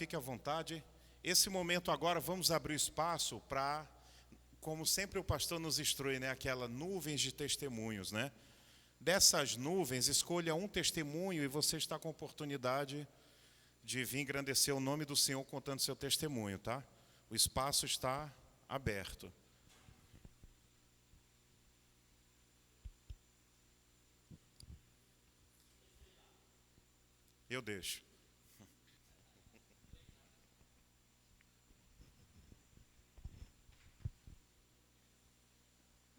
fique à vontade. Esse momento agora vamos abrir espaço para, como sempre o pastor nos instrui, né? Aquela nuvens de testemunhos, né? Dessas nuvens, escolha um testemunho e você está com a oportunidade de vir engrandecer o nome do Senhor contando seu testemunho, tá? O espaço está aberto. Eu deixo.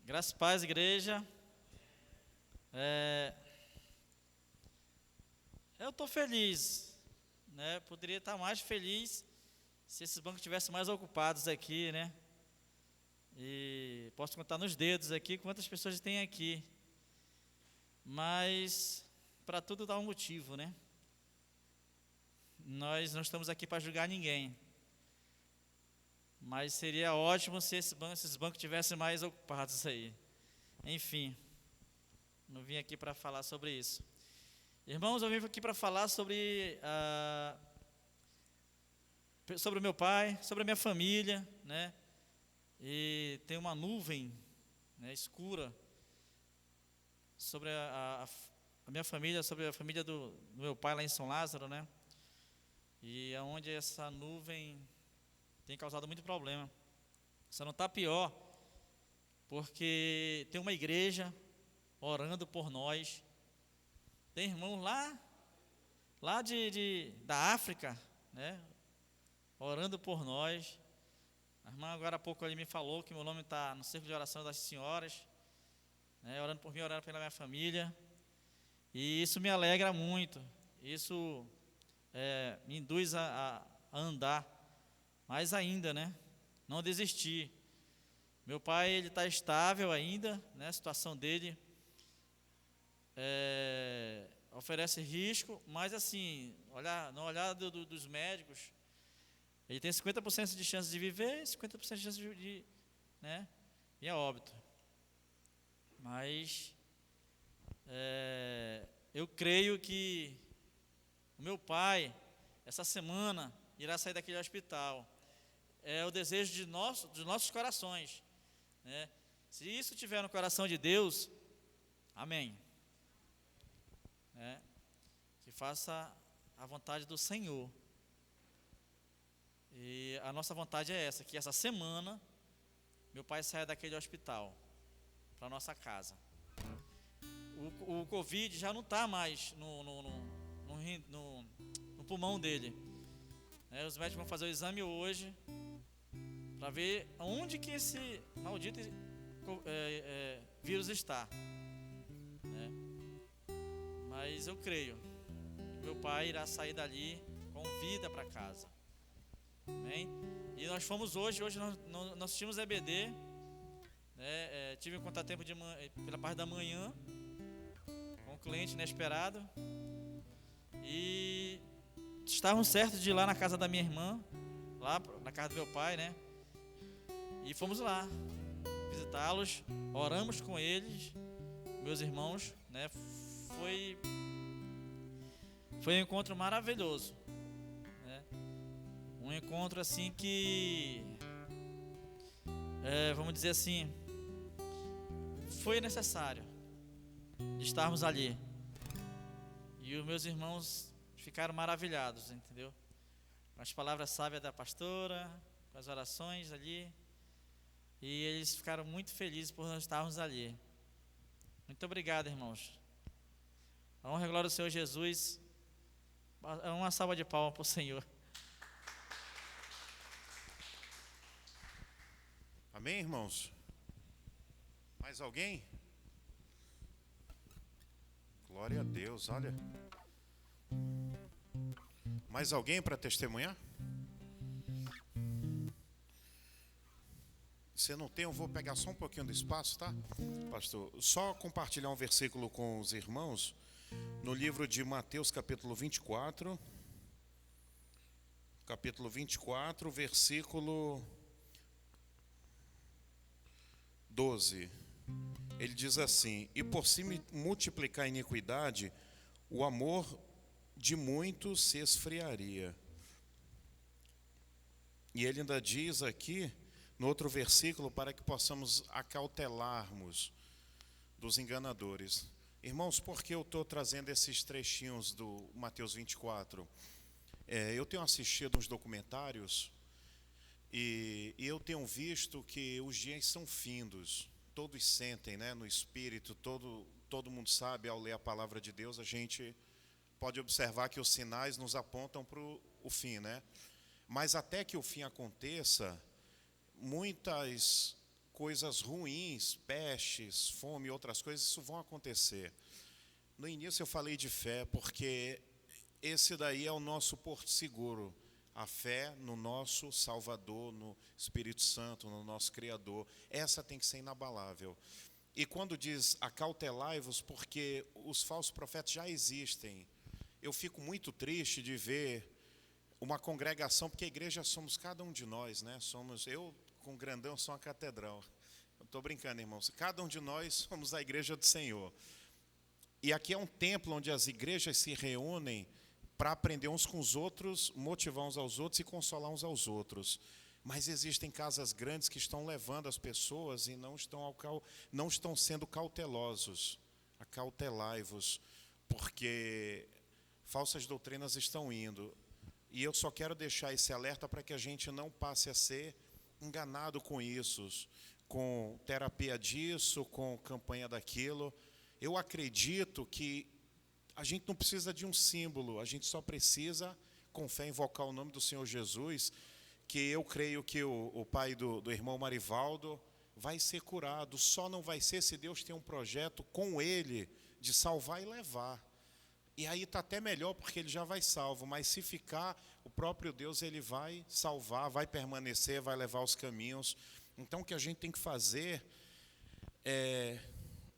Graças e paz, igreja. Eu estou feliz, né? Poderia estar mais feliz se esses bancos estivessem mais ocupados aqui, né? E posso contar nos dedos aqui quantas pessoas tem aqui. Mas para tudo dá um motivo, né? Nós não estamos aqui para julgar ninguém. Mas seria ótimo se esses bancos estivessem mais ocupados aí. Enfim, não vim aqui para falar sobre isso. Irmãos, eu vim aqui para falar sobre o meu pai, sobre a minha família, né? E tem uma nuvem, né, escura sobre a minha família, sobre a família do meu pai lá em São Lázaro, né? E aonde essa nuvem tem causado muito problema. Só não está pior, porque tem uma igreja orando por nós. Tem irmão lá da África, né? Orando por nós. A irmã agora há pouco ali me falou que meu nome está no círculo de oração das senhoras, né? Orando por mim, orando pela minha família. E isso me alegra muito. Isso me induz a andar mais ainda, né? Não desistir. Meu pai, ele está estável ainda, né? A situação dele oferece risco, mas assim, no olhar dos médicos, ele tem 50% de chance de viver e 50% de chance de né, ir a óbito. Mas eu creio que o meu pai, essa semana, irá sair daquele hospital. É o desejo dos nossos corações, né? Se isso estiver no coração de Deus, amém. Que faça a vontade do Senhor. E a nossa vontade é essa, que essa semana meu pai saia daquele hospital para nossa casa. O Covid já não está mais no pulmão dele. Os médicos vão fazer o exame hoje para ver onde que esse maldito vírus está. Mas eu creio que meu pai irá sair dali com vida para casa. Amém? E nós fomos hoje nós tínhamos EBD, né? Tive um contratempo pela parte da manhã com um cliente inesperado e estávamos certos de ir lá na casa da minha irmã, lá na casa do meu pai, né? E fomos lá visitá-los, oramos com eles, meus irmãos, né? Foi um encontro maravilhoso, né? Um encontro assim que, vamos dizer assim, foi necessário de estarmos ali. E os meus irmãos ficaram maravilhados, entendeu? Com as palavras sábias da pastora, com as orações ali. E eles ficaram muito felizes por nós estarmos ali. Muito obrigado, irmãos. A honra e a glória do Senhor Jesus. Uma salva de palmas para o Senhor. Amém, irmãos? Mais alguém? Glória a Deus, olha. Mais alguém para testemunhar? Se não tem, eu vou pegar só um pouquinho do espaço, tá, pastor? Só compartilhar um versículo com os irmãos. No livro de Mateus, capítulo 24, versículo 12. Ele diz assim: e por se multiplicar a iniquidade, o amor de muitos se esfriaria. E ele ainda diz aqui, no outro versículo, para que possamos acautelarmos dos enganadores. Irmãos, por que eu estou trazendo esses trechinhos do Mateus 24? Eu tenho assistido uns documentários e eu tenho visto que os dias são findos. Todos sentem, né, no espírito, todo mundo sabe, ao ler a palavra de Deus, a gente pode observar que os sinais nos apontam para o fim, né? Mas até que o fim aconteça, muitas coisas ruins, pestes, fome e outras coisas, isso vão acontecer. No início eu falei de fé, porque esse daí é o nosso porto seguro. A fé no nosso Salvador, no Espírito Santo, no nosso Criador. Essa tem que ser inabalável. E quando diz acautelai-vos, porque os falsos profetas já existem. Eu fico muito triste de ver uma congregação, porque a igreja somos cada um de nós, né? Eu, com grandão, sou uma catedral. Eu estou brincando, irmãos. Cada um de nós somos a igreja do Senhor. E aqui é um templo onde as igrejas se reúnem para aprender uns com os outros, motivar uns aos outros e consolar uns aos outros. Mas existem casas grandes que estão levando as pessoas e não estão sendo cautelosos. Acautelai-vos, porque falsas doutrinas estão indo. E eu só quero deixar esse alerta para que a gente não passe a ser enganado com isso, com terapia disso, com campanha daquilo. Eu acredito que a gente não precisa de um símbolo, a gente só precisa, com fé, invocar o nome do Senhor Jesus, que eu creio que o pai do irmão Marivaldo vai ser curado. Só não vai ser se Deus tem um projeto com ele de salvar e levar. E aí está até melhor, porque ele já vai salvo, mas se ficar, o próprio Deus ele vai salvar, vai permanecer, vai levar os caminhos. Então o que a gente tem que fazer é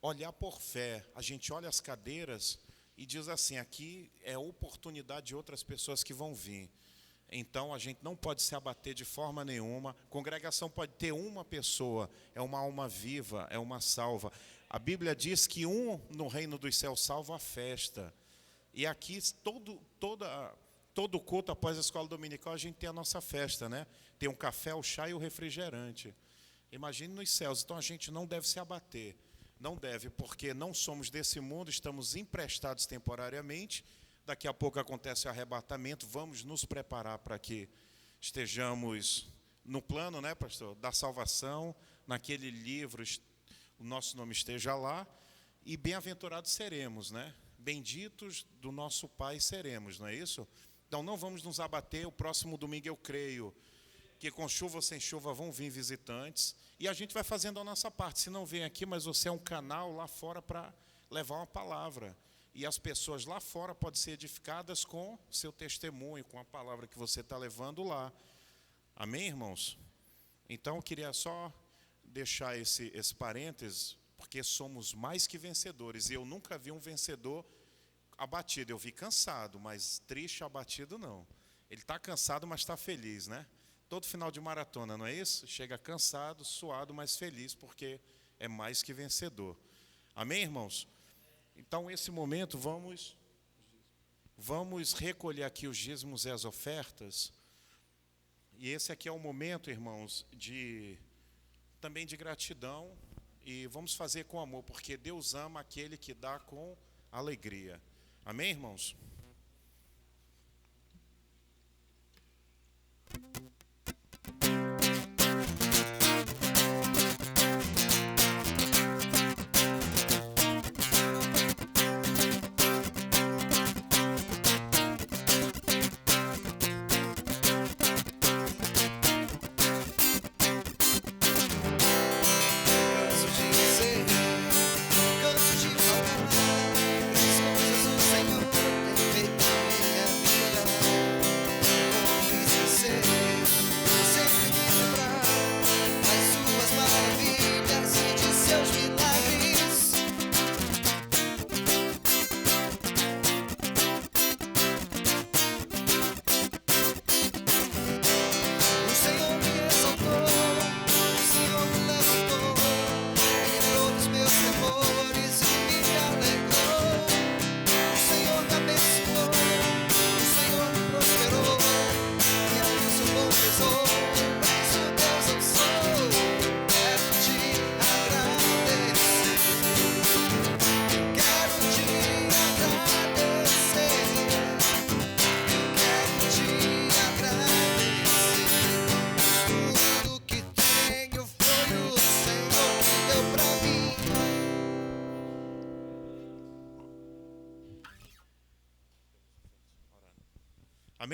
olhar por fé. A gente olha as cadeiras e diz assim, aqui é oportunidade de outras pessoas que vão vir. Então a gente não pode se abater de forma nenhuma. Congregação pode ter uma pessoa, é uma alma viva, é uma salva. A Bíblia diz que no reino dos céus salva a festa. E aqui todo culto após a escola dominical a gente tem a nossa festa, né? Tem um café, o chá e o refrigerante. Imagine nos céus. Então a gente não deve se abater. Não deve, porque não somos desse mundo, estamos emprestados temporariamente. Daqui a pouco acontece o arrebatamento, vamos nos preparar para que estejamos no plano, né, pastor, da salvação, naquele livro, o nosso nome esteja lá, e bem-aventurados seremos, né? Benditos do nosso Pai seremos, não é isso? Então não vamos nos abater. O próximo domingo eu creio que com chuva ou sem chuva vão vir visitantes, e a gente vai fazendo a nossa parte. Se não vem aqui, mas você é um canal lá fora para levar uma palavra. E as pessoas lá fora podem ser edificadas com seu testemunho, com a palavra que você está levando lá. Amém, irmãos? Então, eu queria só deixar esse parênteses, porque somos mais que vencedores. E eu nunca vi um vencedor abatido. Eu vi cansado, mas triste, abatido, não. Ele está cansado, mas está feliz, né? Todo final de maratona, não é isso? Chega cansado, suado, mas feliz, porque é mais que vencedor. Amém, irmãos? Então, nesse momento, vamos recolher aqui os dízimos e as ofertas. E esse aqui é o momento, irmãos, também de gratidão. E vamos fazer com amor, porque Deus ama aquele que dá com alegria. Amém, irmãos? Canso de falar das coisas do Senhor.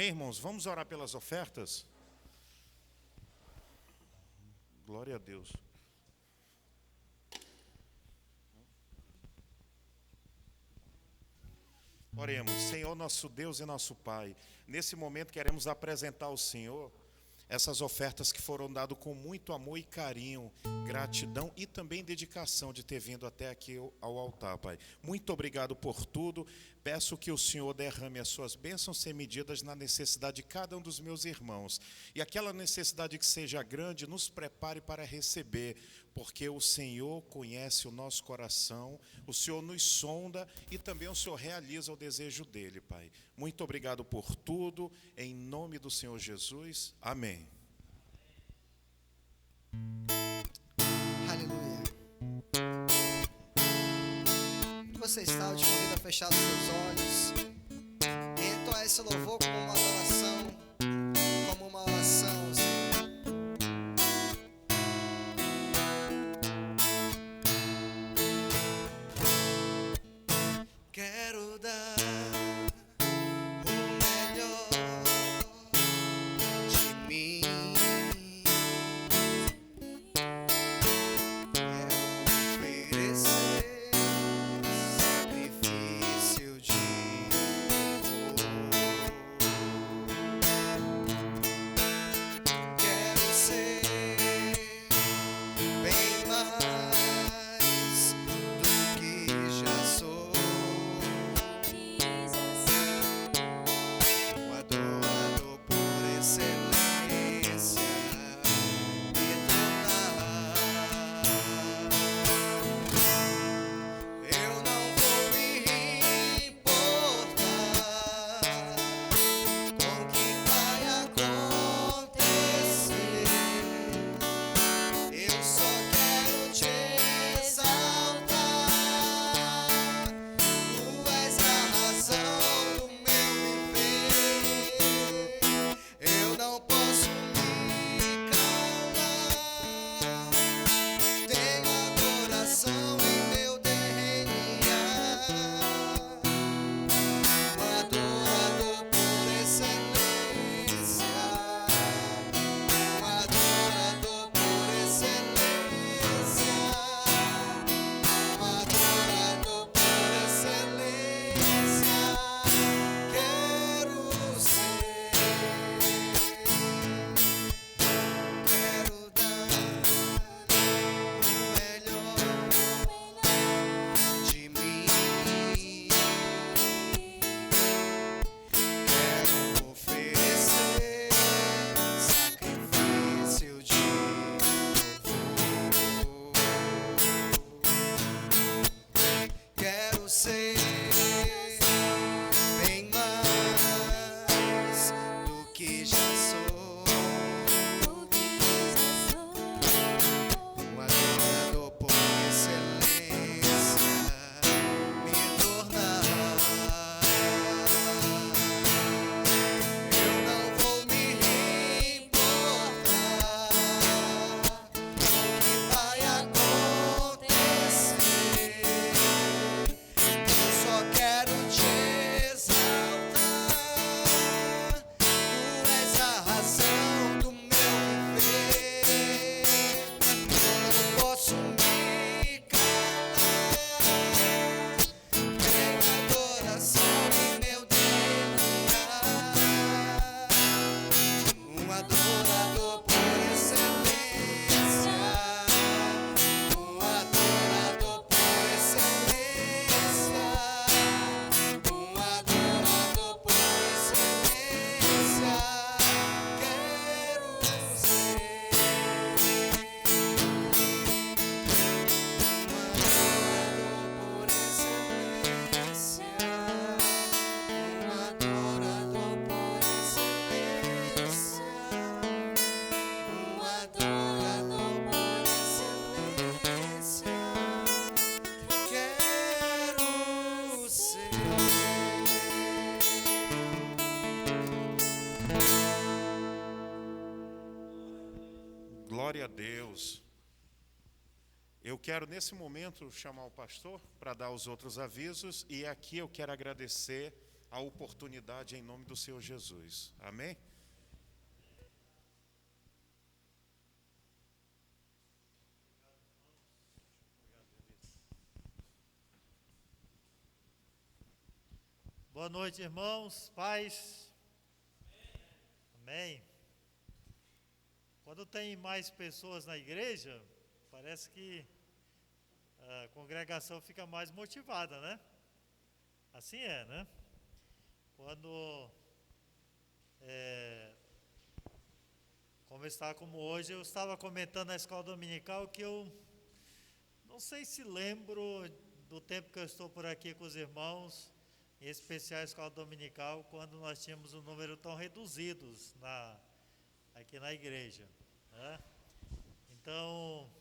Amém, irmãos? Vamos orar pelas ofertas? Glória a Deus. Oremos. Senhor, nosso Deus e nosso Pai, nesse momento queremos apresentar ao Senhor essas ofertas que foram dadas com muito amor e carinho, gratidão e também dedicação de ter vindo até aqui ao altar, Pai. Muito obrigado por tudo. Peço que o Senhor derrame as suas bênçãos sem medidas na necessidade de cada um dos meus irmãos. E aquela necessidade que seja grande, nos prepare para receber, porque o Senhor conhece o nosso coração, o Senhor nos sonda e também o Senhor realiza o desejo dele, Pai. Muito obrigado por tudo, em nome do Senhor Jesus. Amém. Aleluia. Onde você está, eu te convido a fechar os seus olhos e entoar esse louvor como uma adoração, como uma oração, Senhor. Quero dar o melhor de mim. Glória a Deus. Eu quero nesse momento chamar o pastor para dar os outros avisos e aqui eu quero agradecer a oportunidade em nome do Senhor Jesus. Amém? Boa noite, irmãos, paz. Amém. Quando tem mais pessoas na igreja, parece que a congregação fica mais motivada, né? Assim é, né? Quando, como está como hoje, eu estava comentando na escola dominical que eu não sei se lembro do tempo que eu estou por aqui com os irmãos, em especial a escola dominical, quando nós tínhamos um número tão reduzidos aqui na igreja, né? Então,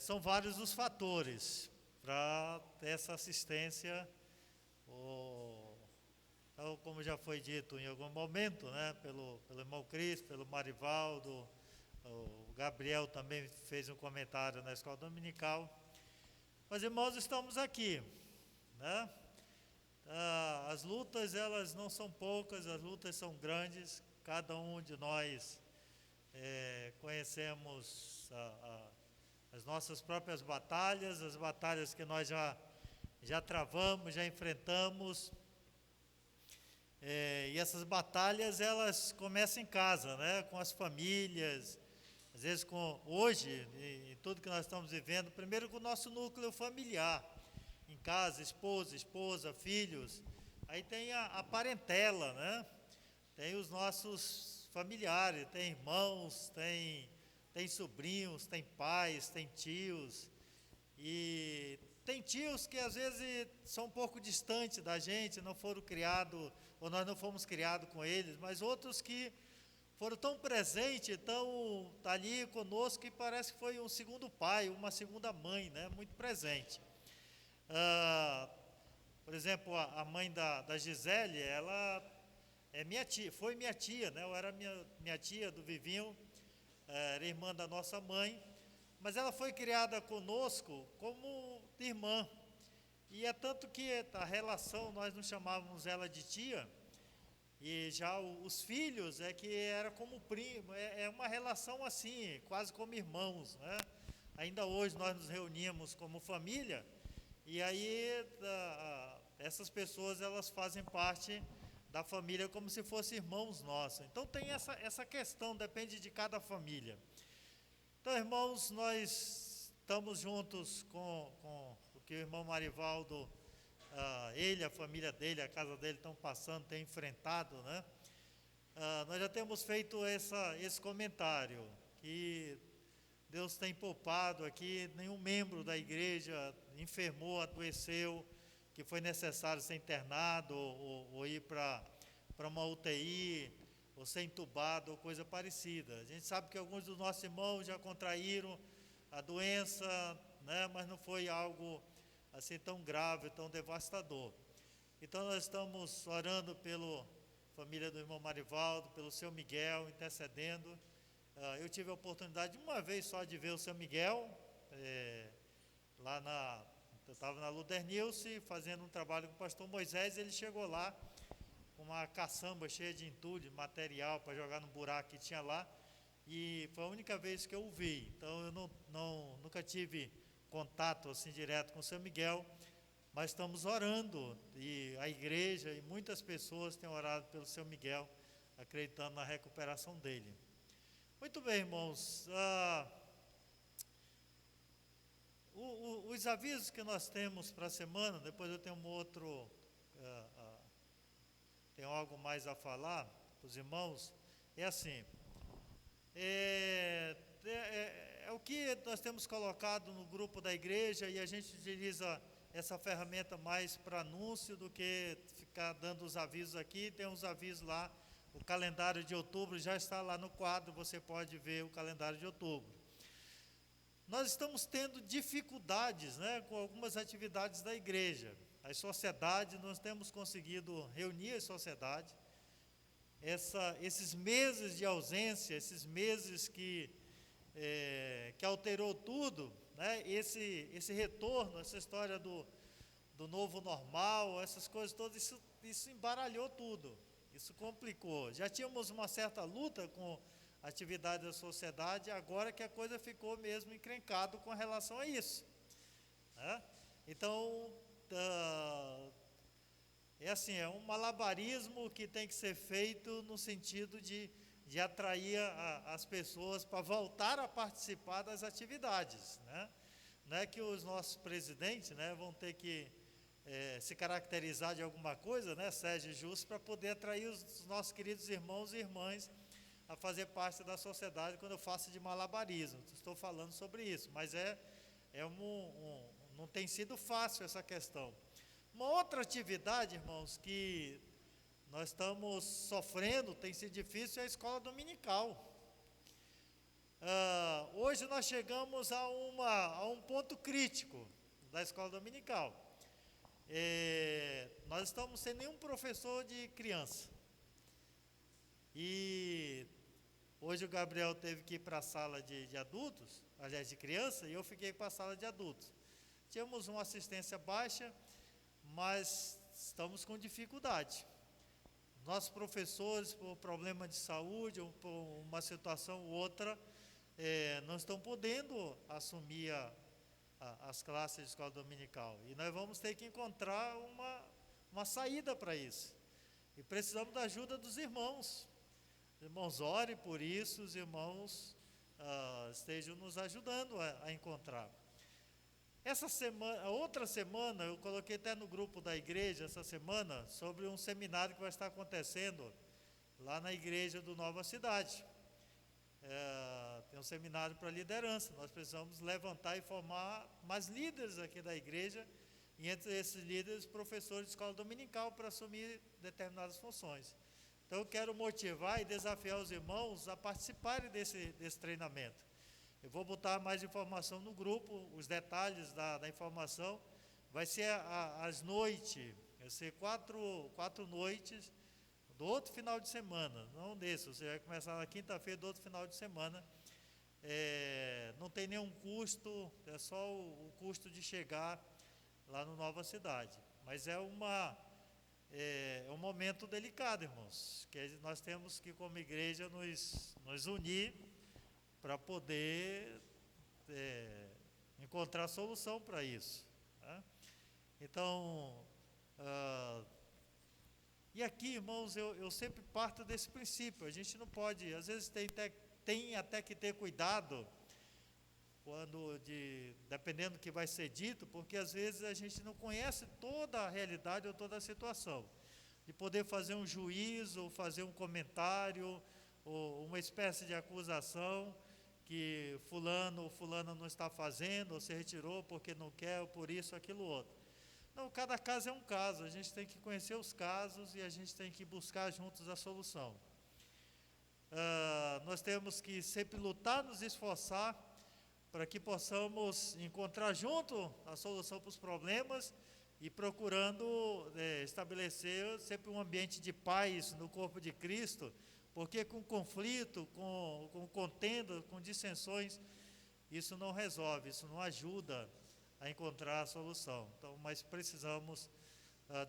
são vários os fatores para ter essa assistência, então, como já foi dito em algum momento, né, pelo irmão Cristo, pelo Marivaldo, o Gabriel também fez um comentário na escola dominical. Mas, irmãos, estamos aqui, né? As lutas, elas não são poucas, as lutas são grandes. Cada um de nós conhecemos as nossas próprias batalhas, as batalhas que nós já travamos, já enfrentamos. E essas batalhas, elas começam em casa, né? Com as famílias, às vezes hoje, em tudo que nós estamos vivendo, primeiro com o nosso núcleo familiar, em casa, esposa, filhos. Aí tem a parentela, né? Tem os nossos familiares, tem irmãos, tem sobrinhos, tem pais, tem tios. E tem tios que às vezes são um pouco distantes da gente, não foram criados, ou nós não fomos criados com eles, mas outros que foram tão presentes, estão ali conosco, que parece que foi um segundo pai, uma segunda mãe, né? Muito presente. Por exemplo, a mãe da Gisele, ela é minha tia, foi minha tia, né? Eu era minha tia do Vivinho, era irmã da nossa mãe, mas ela foi criada conosco como irmã. E é tanto que a relação, nós não chamávamos ela de tia, e já os filhos é que era como primo, é uma relação assim, quase como irmãos, né? Ainda hoje nós nos reuníamos como família, e aí essas pessoas, elas fazem parte da família como se fossem irmãos nossos. Então tem essa questão, depende de cada família. Então, irmãos, nós estamos juntos com o que o irmão Marivaldo, ele, a família dele, a casa dele estão passando, têm enfrentado, né? Nós já temos feito esse comentário, que Deus tem poupado aqui, nenhum membro da igreja enfermou, adoeceu, que foi necessário ser internado ou ir para uma UTI, ou ser entubado, ou coisa parecida. A gente sabe que alguns dos nossos irmãos já contraíram a doença, né, mas não foi algo assim tão grave, tão devastador. Então nós estamos orando pela família do irmão Marivaldo, pelo seu Miguel, intercedendo. Eu tive a oportunidade uma vez só de ver o seu Miguel, eu estava na Ludernilce, fazendo um trabalho com o pastor Moisés, ele chegou lá com uma caçamba cheia de entulho, de material para jogar no buraco que tinha lá, e foi a única vez que eu o vi. Então eu nunca tive contato assim direto com o seu Miguel, mas estamos orando, e a igreja e muitas pessoas têm orado pelo seu Miguel, acreditando na recuperação dele. Muito bem, irmãos, os avisos que nós temos para a semana, depois eu tenho tenho algo mais a falar para os irmãos, é assim, é o que nós temos colocado no grupo da igreja, e a gente utiliza essa ferramenta mais para anúncio do que ficar dando os avisos aqui. Tem uns avisos lá, o calendário de outubro já está lá no quadro, você pode ver o calendário de outubro. Nós estamos tendo dificuldades, né, com algumas atividades da igreja. As sociedades, nós temos conseguido reunir as sociedades. Esses meses de ausência, esses meses que alterou tudo, né, esse retorno, essa história do do novo normal, essas coisas todas, isso embaralhou tudo, isso complicou. Já tínhamos uma certa luta com a atividade da sociedade, agora que a coisa ficou mesmo encrencado com relação a isso, né? Então, é assim, é um malabarismo que tem que ser feito no sentido de atrair as pessoas para voltar a participar das atividades, né? Não é que os nossos presidentes, né, vão ter que se caracterizar de alguma coisa, né, Sérgio e Justo, para poder atrair os nossos queridos irmãos e irmãs a fazer parte da sociedade quando eu faço de malabarismo. Estou falando sobre isso, mas não tem sido fácil essa questão. Uma outra atividade, irmãos, que nós estamos sofrendo, tem sido difícil, é a escola dominical. Hoje nós chegamos a um ponto crítico da escola dominical. Nós estamos sem nenhum professor de criança. E hoje o Gabriel teve que ir para a sala de adultos, aliás, de criança, e eu fiquei para a sala de adultos. Tínhamos uma assistência baixa, mas estamos com dificuldade. Nossos professores, por problema de saúde, ou por uma situação ou outra, não estão podendo assumir as classes de escola dominical. E nós vamos ter que encontrar uma saída para isso. E precisamos da ajuda dos irmãos. Os irmãos orem por isso, os irmãos estejam nos ajudando a encontrar. Essa semana, a outra semana, eu coloquei até no grupo da igreja essa semana, sobre um seminário que vai estar acontecendo lá na igreja do Nova Cidade. Tem um seminário para liderança. Nós precisamos levantar e formar mais líderes aqui da igreja, e entre esses líderes, professores de escola dominical para assumir determinadas funções. Então eu quero motivar e desafiar os irmãos a participarem desse treinamento. Eu vou botar mais informação no grupo, os detalhes da informação. Vai ser às noites, vai ser quatro noites do outro final de semana, não desse, você vai começar na quinta-feira do outro final de semana. Não tem nenhum custo, é só o custo de chegar lá no Nova Cidade. Mas é um momento delicado, irmãos, que nós temos que, como igreja, nos unir para poder encontrar solução para isso, né? Então, e aqui, irmãos, eu sempre parto desse princípio. A gente não pode, às vezes tem até que ter cuidado dependendo do que vai ser dito, porque às vezes a gente não conhece toda a realidade ou toda a situação, de poder fazer um juízo, ou fazer um comentário, ou uma espécie de acusação, que fulano ou fulana não está fazendo, ou se retirou porque não quer, ou por isso, aquilo outro. Não, cada caso é um caso, a gente tem que conhecer os casos e a gente tem que buscar juntos a solução. Nós temos que sempre lutar, nos esforçar, para que possamos encontrar junto a solução para os problemas e procurando estabelecer sempre um ambiente de paz no corpo de Cristo, porque com conflito, com contenda, com dissensões, isso não resolve, isso não ajuda a encontrar a solução. Então, mas precisamos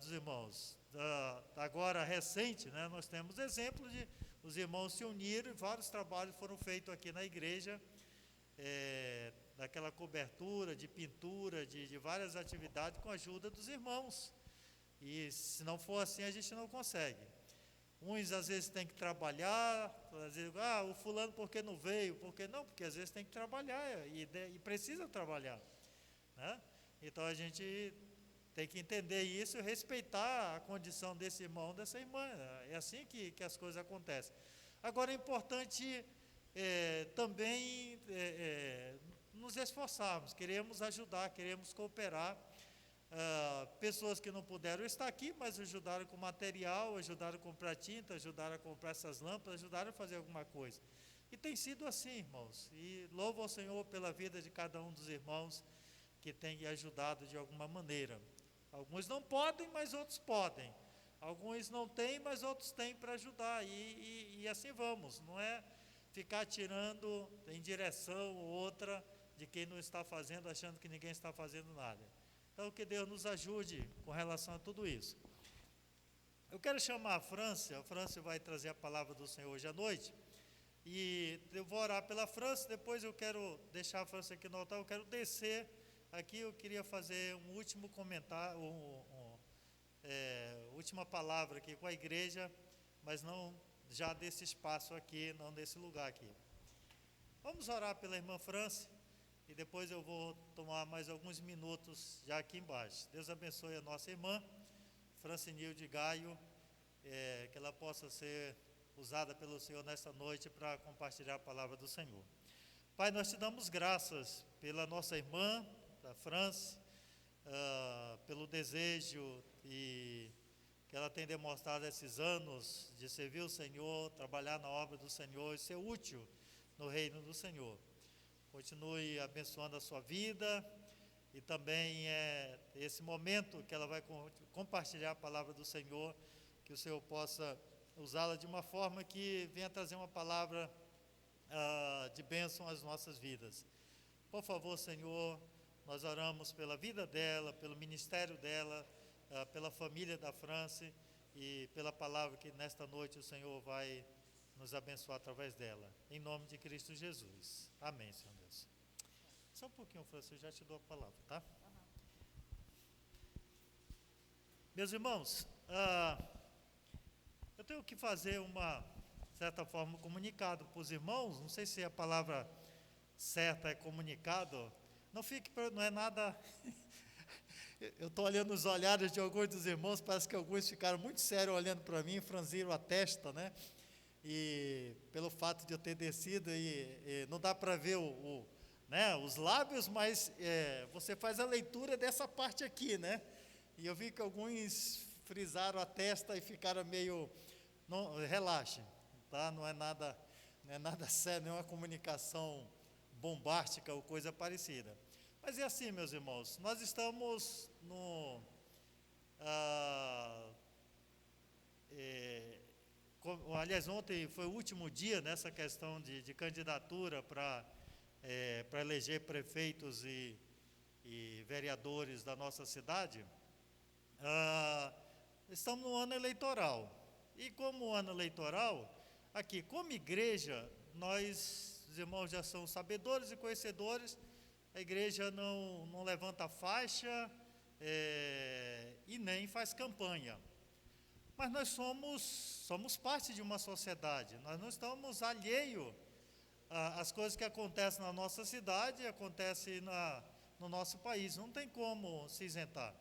dos irmãos. Agora, recente, né, nós temos exemplos de os irmãos se uniram e vários trabalhos foram feitos aqui na igreja, daquela cobertura, de pintura, de várias atividades com a ajuda dos irmãos. E se não for assim, a gente não consegue. Uns às vezes tem que trabalhar, às vezes, o fulano por que não veio? Por que não? Porque às vezes tem que trabalhar e precisa trabalhar, né? Então a gente tem que entender isso e respeitar a condição desse irmão, dessa irmã. É assim que as coisas acontecem. Agora é importante também nos esforçarmos, queremos ajudar, queremos cooperar. Pessoas que não puderam estar aqui, mas ajudaram com material, ajudaram a comprar tinta, ajudaram a comprar essas lâmpadas, ajudaram a fazer alguma coisa. E tem sido assim, irmãos. E louvo ao Senhor pela vida de cada um dos irmãos que tem ajudado de alguma maneira. Alguns não podem, mas outros podem. Alguns não têm, mas outros têm para ajudar. E assim vamos. Não é ficar tirando em direção ou outra de quem não está fazendo, achando que ninguém está fazendo nada. Então, que Deus nos ajude com relação a tudo isso. Eu quero chamar a França vai trazer a palavra do Senhor hoje à noite, e eu vou orar pela França, depois eu quero deixar a França aqui no altar, eu quero descer aqui, eu queria fazer um último comentário, última palavra aqui com a igreja, mas não já desse espaço aqui, não desse lugar aqui. Vamos orar pela irmã França, e depois eu vou tomar mais alguns minutos já aqui embaixo. Deus abençoe a nossa irmã Francinilde Gaio, que ela possa ser usada pelo Senhor nesta noite para compartilhar a palavra do Senhor. Pai, nós te damos graças pela nossa irmã, da França, pelo desejo e que ela tem demonstrado esses anos de servir o Senhor, trabalhar na obra do Senhor e ser útil no reino do Senhor. Continue abençoando a sua vida e também esse momento que ela vai compartilhar a palavra do Senhor, que o Senhor possa usá-la de uma forma que venha trazer uma palavra de bênção às nossas vidas. Por favor, Senhor, nós oramos pela vida dela, pelo ministério dela, pela família da França e pela palavra que nesta noite o Senhor vai nos abençoar através dela. Em nome de Cristo Jesus. Amém, Senhor Deus. Só um pouquinho, França, eu já te dou a palavra, tá? Meus irmãos, eu tenho que fazer de certa forma, um comunicado para os irmãos, não sei se a palavra certa é comunicado, não é nada... Eu estou olhando os olhares de alguns dos irmãos, parece que alguns ficaram muito sérios olhando para mim, franziram a testa, né? E pelo fato de eu ter descido, e não dá para ver os lábios, mas você faz a leitura dessa parte aqui, né? E eu vi que alguns frisaram a testa e ficaram meio... Não, relaxem, tá? Não é nada sério, não é uma comunicação bombástica ou coisa parecida. Mas é assim, meus irmãos, nós estamos aliás, ontem foi o último dia nessa questão de candidatura para eleger prefeitos e vereadores da nossa cidade. Estamos no ano eleitoral. E como ano eleitoral, aqui, como igreja, os irmãos já são sabedores e conhecedores. A igreja não levanta faixa e nem faz campanha. Mas nós somos parte de uma sociedade, nós não estamos alheios às coisas que acontecem na nossa cidade, acontecem no nosso país, não tem como se isentar.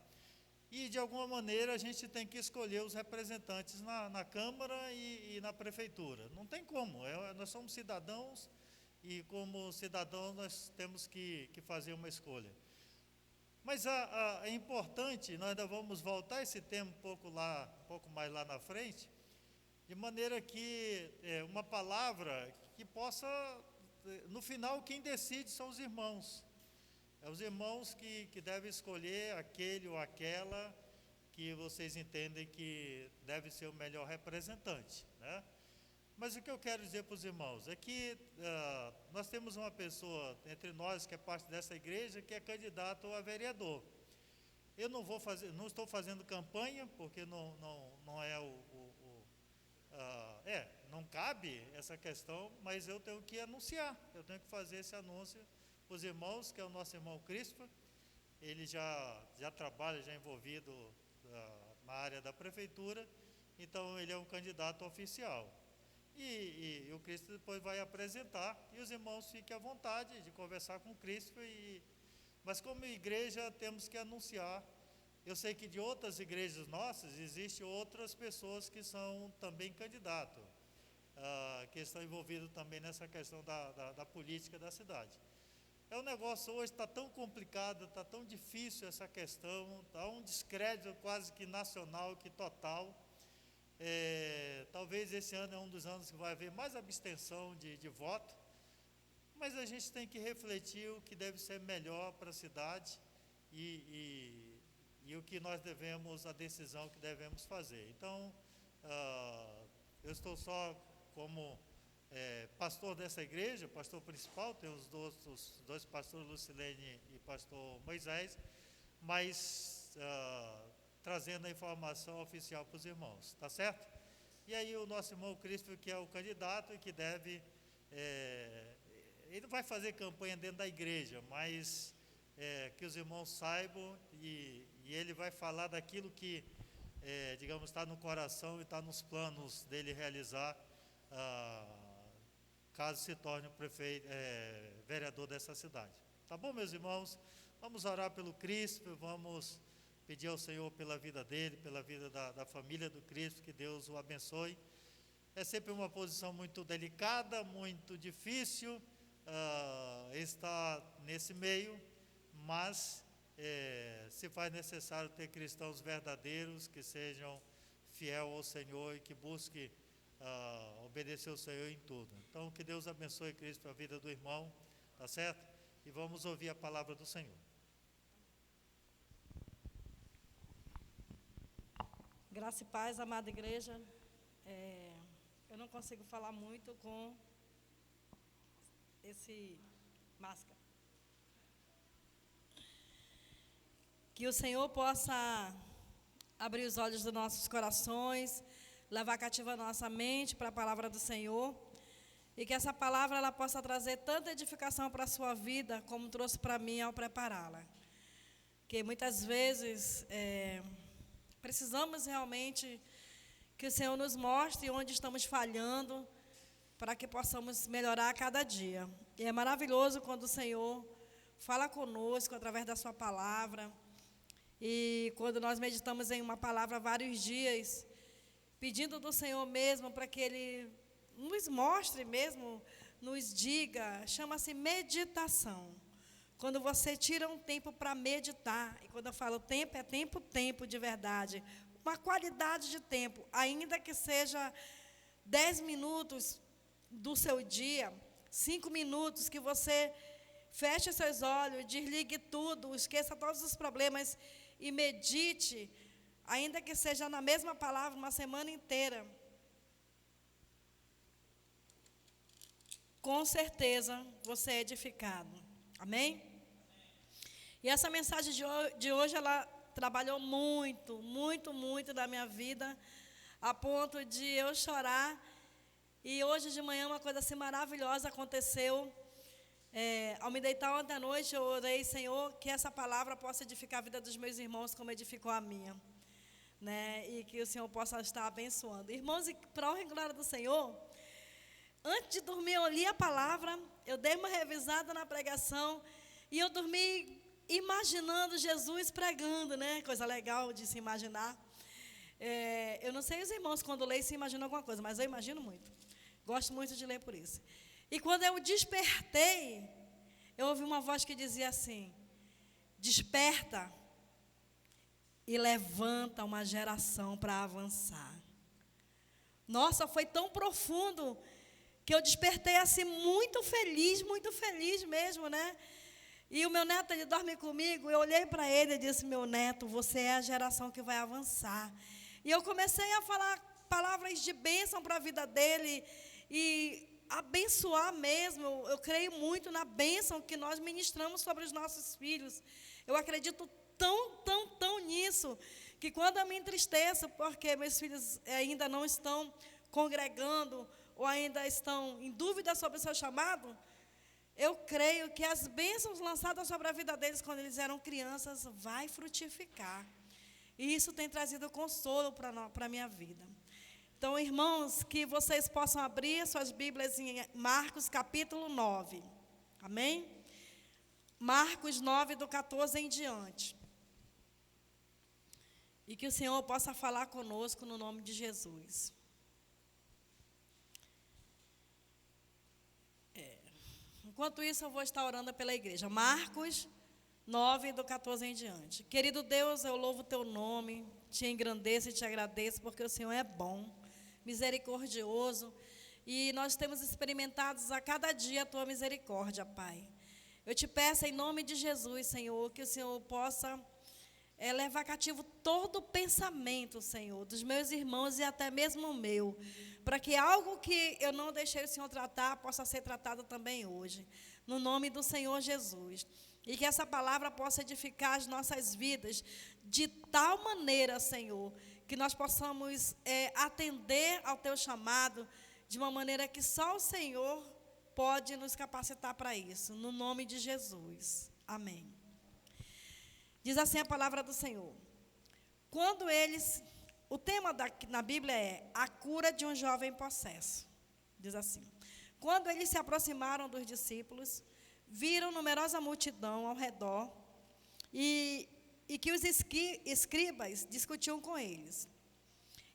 E, de alguma maneira, a gente tem que escolher os representantes na Câmara e na Prefeitura. Não tem como, nós somos cidadãos, e como cidadãos nós temos que fazer uma escolha. Mas é importante, nós ainda vamos voltar esse tema um pouco mais lá na frente, de maneira que uma palavra que possa, no final, quem decide são os irmãos. Os irmãos que devem escolher aquele ou aquela que vocês entendem que deve ser o melhor representante, né? Mas o que eu quero dizer para os irmãos é que nós temos uma pessoa entre nós que é parte dessa igreja que é candidato a vereador. Eu não estou fazendo campanha, porque não não cabe essa questão, mas eu tenho que anunciar, eu tenho que fazer esse anúncio para os irmãos, que é o nosso irmão Christopher. Ele já trabalha, já envolvido na área da prefeitura, então ele é um candidato oficial. E o Cristo depois vai apresentar, e os irmãos fiquem à vontade de conversar com o Cristo, mas como igreja temos que anunciar. Eu sei que de outras igrejas nossas, existem outras pessoas que são também candidatos, que estão envolvidos também nessa questão da política da cidade. O negócio hoje está tão complicado, está tão difícil essa questão, está um descrédito quase que nacional, que total. Talvez esse ano é um dos anos que vai haver mais abstenção de voto, mas a gente tem que refletir o que deve ser melhor para a cidade e o que nós devemos, a decisão que devemos fazer. Então, eu estou só como pastor dessa igreja, pastor principal, tem os dois pastores, Lucilene e pastor Moisés, mas trazendo a informação oficial para os irmãos, tá certo? E aí o nosso irmão Cristo, que é o candidato e que deve, ele não vai fazer campanha dentro da igreja, mas que os irmãos saibam, e ele vai falar daquilo que, digamos, está no coração e está nos planos dele realizar, caso se torne o prefeito, vereador dessa cidade. Tá bom, meus irmãos? Vamos orar pelo Cristo, vamos pedir ao Senhor pela vida dele, pela vida da família do Cristo, que Deus o abençoe. É sempre uma posição muito delicada, muito difícil estar nesse meio, mas se faz necessário ter cristãos verdadeiros, que sejam fiel ao Senhor e que busquem obedecer ao Senhor em tudo. Então, que Deus abençoe Cristo a vida do irmão, tá certo? E vamos ouvir a palavra do Senhor. Graça e paz, amada igreja. Eu não consigo falar muito com esse máscara. Que o Senhor possa abrir os olhos dos nossos corações, levar cativa a nossa mente para a palavra do Senhor, e que essa palavra ela possa trazer tanta edificação para a sua vida, como trouxe para mim ao prepará-la. Que muitas vezes precisamos realmente que o Senhor nos mostre onde estamos falhando, para que possamos melhorar a cada dia. E é maravilhoso quando o Senhor fala conosco através da sua palavra. E quando nós meditamos em uma palavra vários dias, pedindo do Senhor mesmo para que Ele nos mostre mesmo, nos diga, chama-se meditação. Quando você tira um tempo para meditar, e quando eu falo tempo, é tempo de verdade, uma qualidade de tempo, ainda que seja 10 minutos do seu dia, 5 minutos, que você feche seus olhos, desligue tudo, esqueça todos os problemas e medite, ainda que seja na mesma palavra, uma semana inteira. Com certeza você é edificado. Amém? E essa mensagem de hoje, ela trabalhou muito na minha vida, a ponto de eu chorar. E hoje de manhã uma coisa assim maravilhosa aconteceu. Ao me deitar ontem à noite, eu orei, Senhor, que essa palavra possa edificar a vida dos meus irmãos como edificou a minha, né? E que o Senhor possa estar abençoando. Irmãos, e para a honra e glória do Senhor, antes de dormir eu li a palavra, eu dei uma revisada na pregação e eu dormi imaginando Jesus pregando, né? Coisa legal de se imaginar. Eu não sei os irmãos quando leem se imaginam alguma coisa, mas eu imagino muito. Gosto muito de ler por isso. E quando eu despertei, eu ouvi uma voz que dizia assim: desperta e levanta uma geração para avançar. Nossa, foi tão profundo que eu despertei assim muito feliz mesmo, né? E o meu neto, ele dorme comigo, eu olhei para ele e disse: meu neto, você é a geração que vai avançar. E eu comecei a falar palavras de bênção para a vida dele e abençoar mesmo. Eu creio muito na bênção que nós ministramos sobre os nossos filhos. Eu acredito tão nisso, que quando eu me entristeço, porque meus filhos ainda não estão congregando, ou ainda estão em dúvida sobre o seu chamado, eu creio que as bênçãos lançadas sobre a vida deles quando eles eram crianças vai frutificar. E isso tem trazido consolo para a minha vida. Então, irmãos, que vocês possam abrir suas Bíblias em Marcos capítulo 9. Amém? Marcos 9, do 14 em diante. E que o Senhor possa falar conosco no nome de Jesus. Enquanto isso, eu vou estar orando pela igreja. Marcos 9, do 14 em diante. Querido Deus, eu louvo o teu nome, te engrandeço e te agradeço, porque o Senhor é bom, misericordioso, e nós temos experimentado a cada dia a tua misericórdia, Pai. Eu te peço em nome de Jesus, Senhor, que o Senhor possa levar cativo todo o pensamento, Senhor, dos meus irmãos e até mesmo o meu, para que algo que eu não deixei o Senhor tratar possa ser tratado também hoje, no nome do Senhor Jesus. E que essa palavra possa edificar as nossas vidas de tal maneira, Senhor, que nós possamos atender ao Teu chamado de uma maneira que só o Senhor pode nos capacitar para isso, no nome de Jesus. Amém. Diz assim a palavra do Senhor. O tema na Bíblia é a cura de um jovem possesso. Diz assim: quando eles se aproximaram dos discípulos, viram numerosa multidão ao redor e que os escribas discutiam com eles.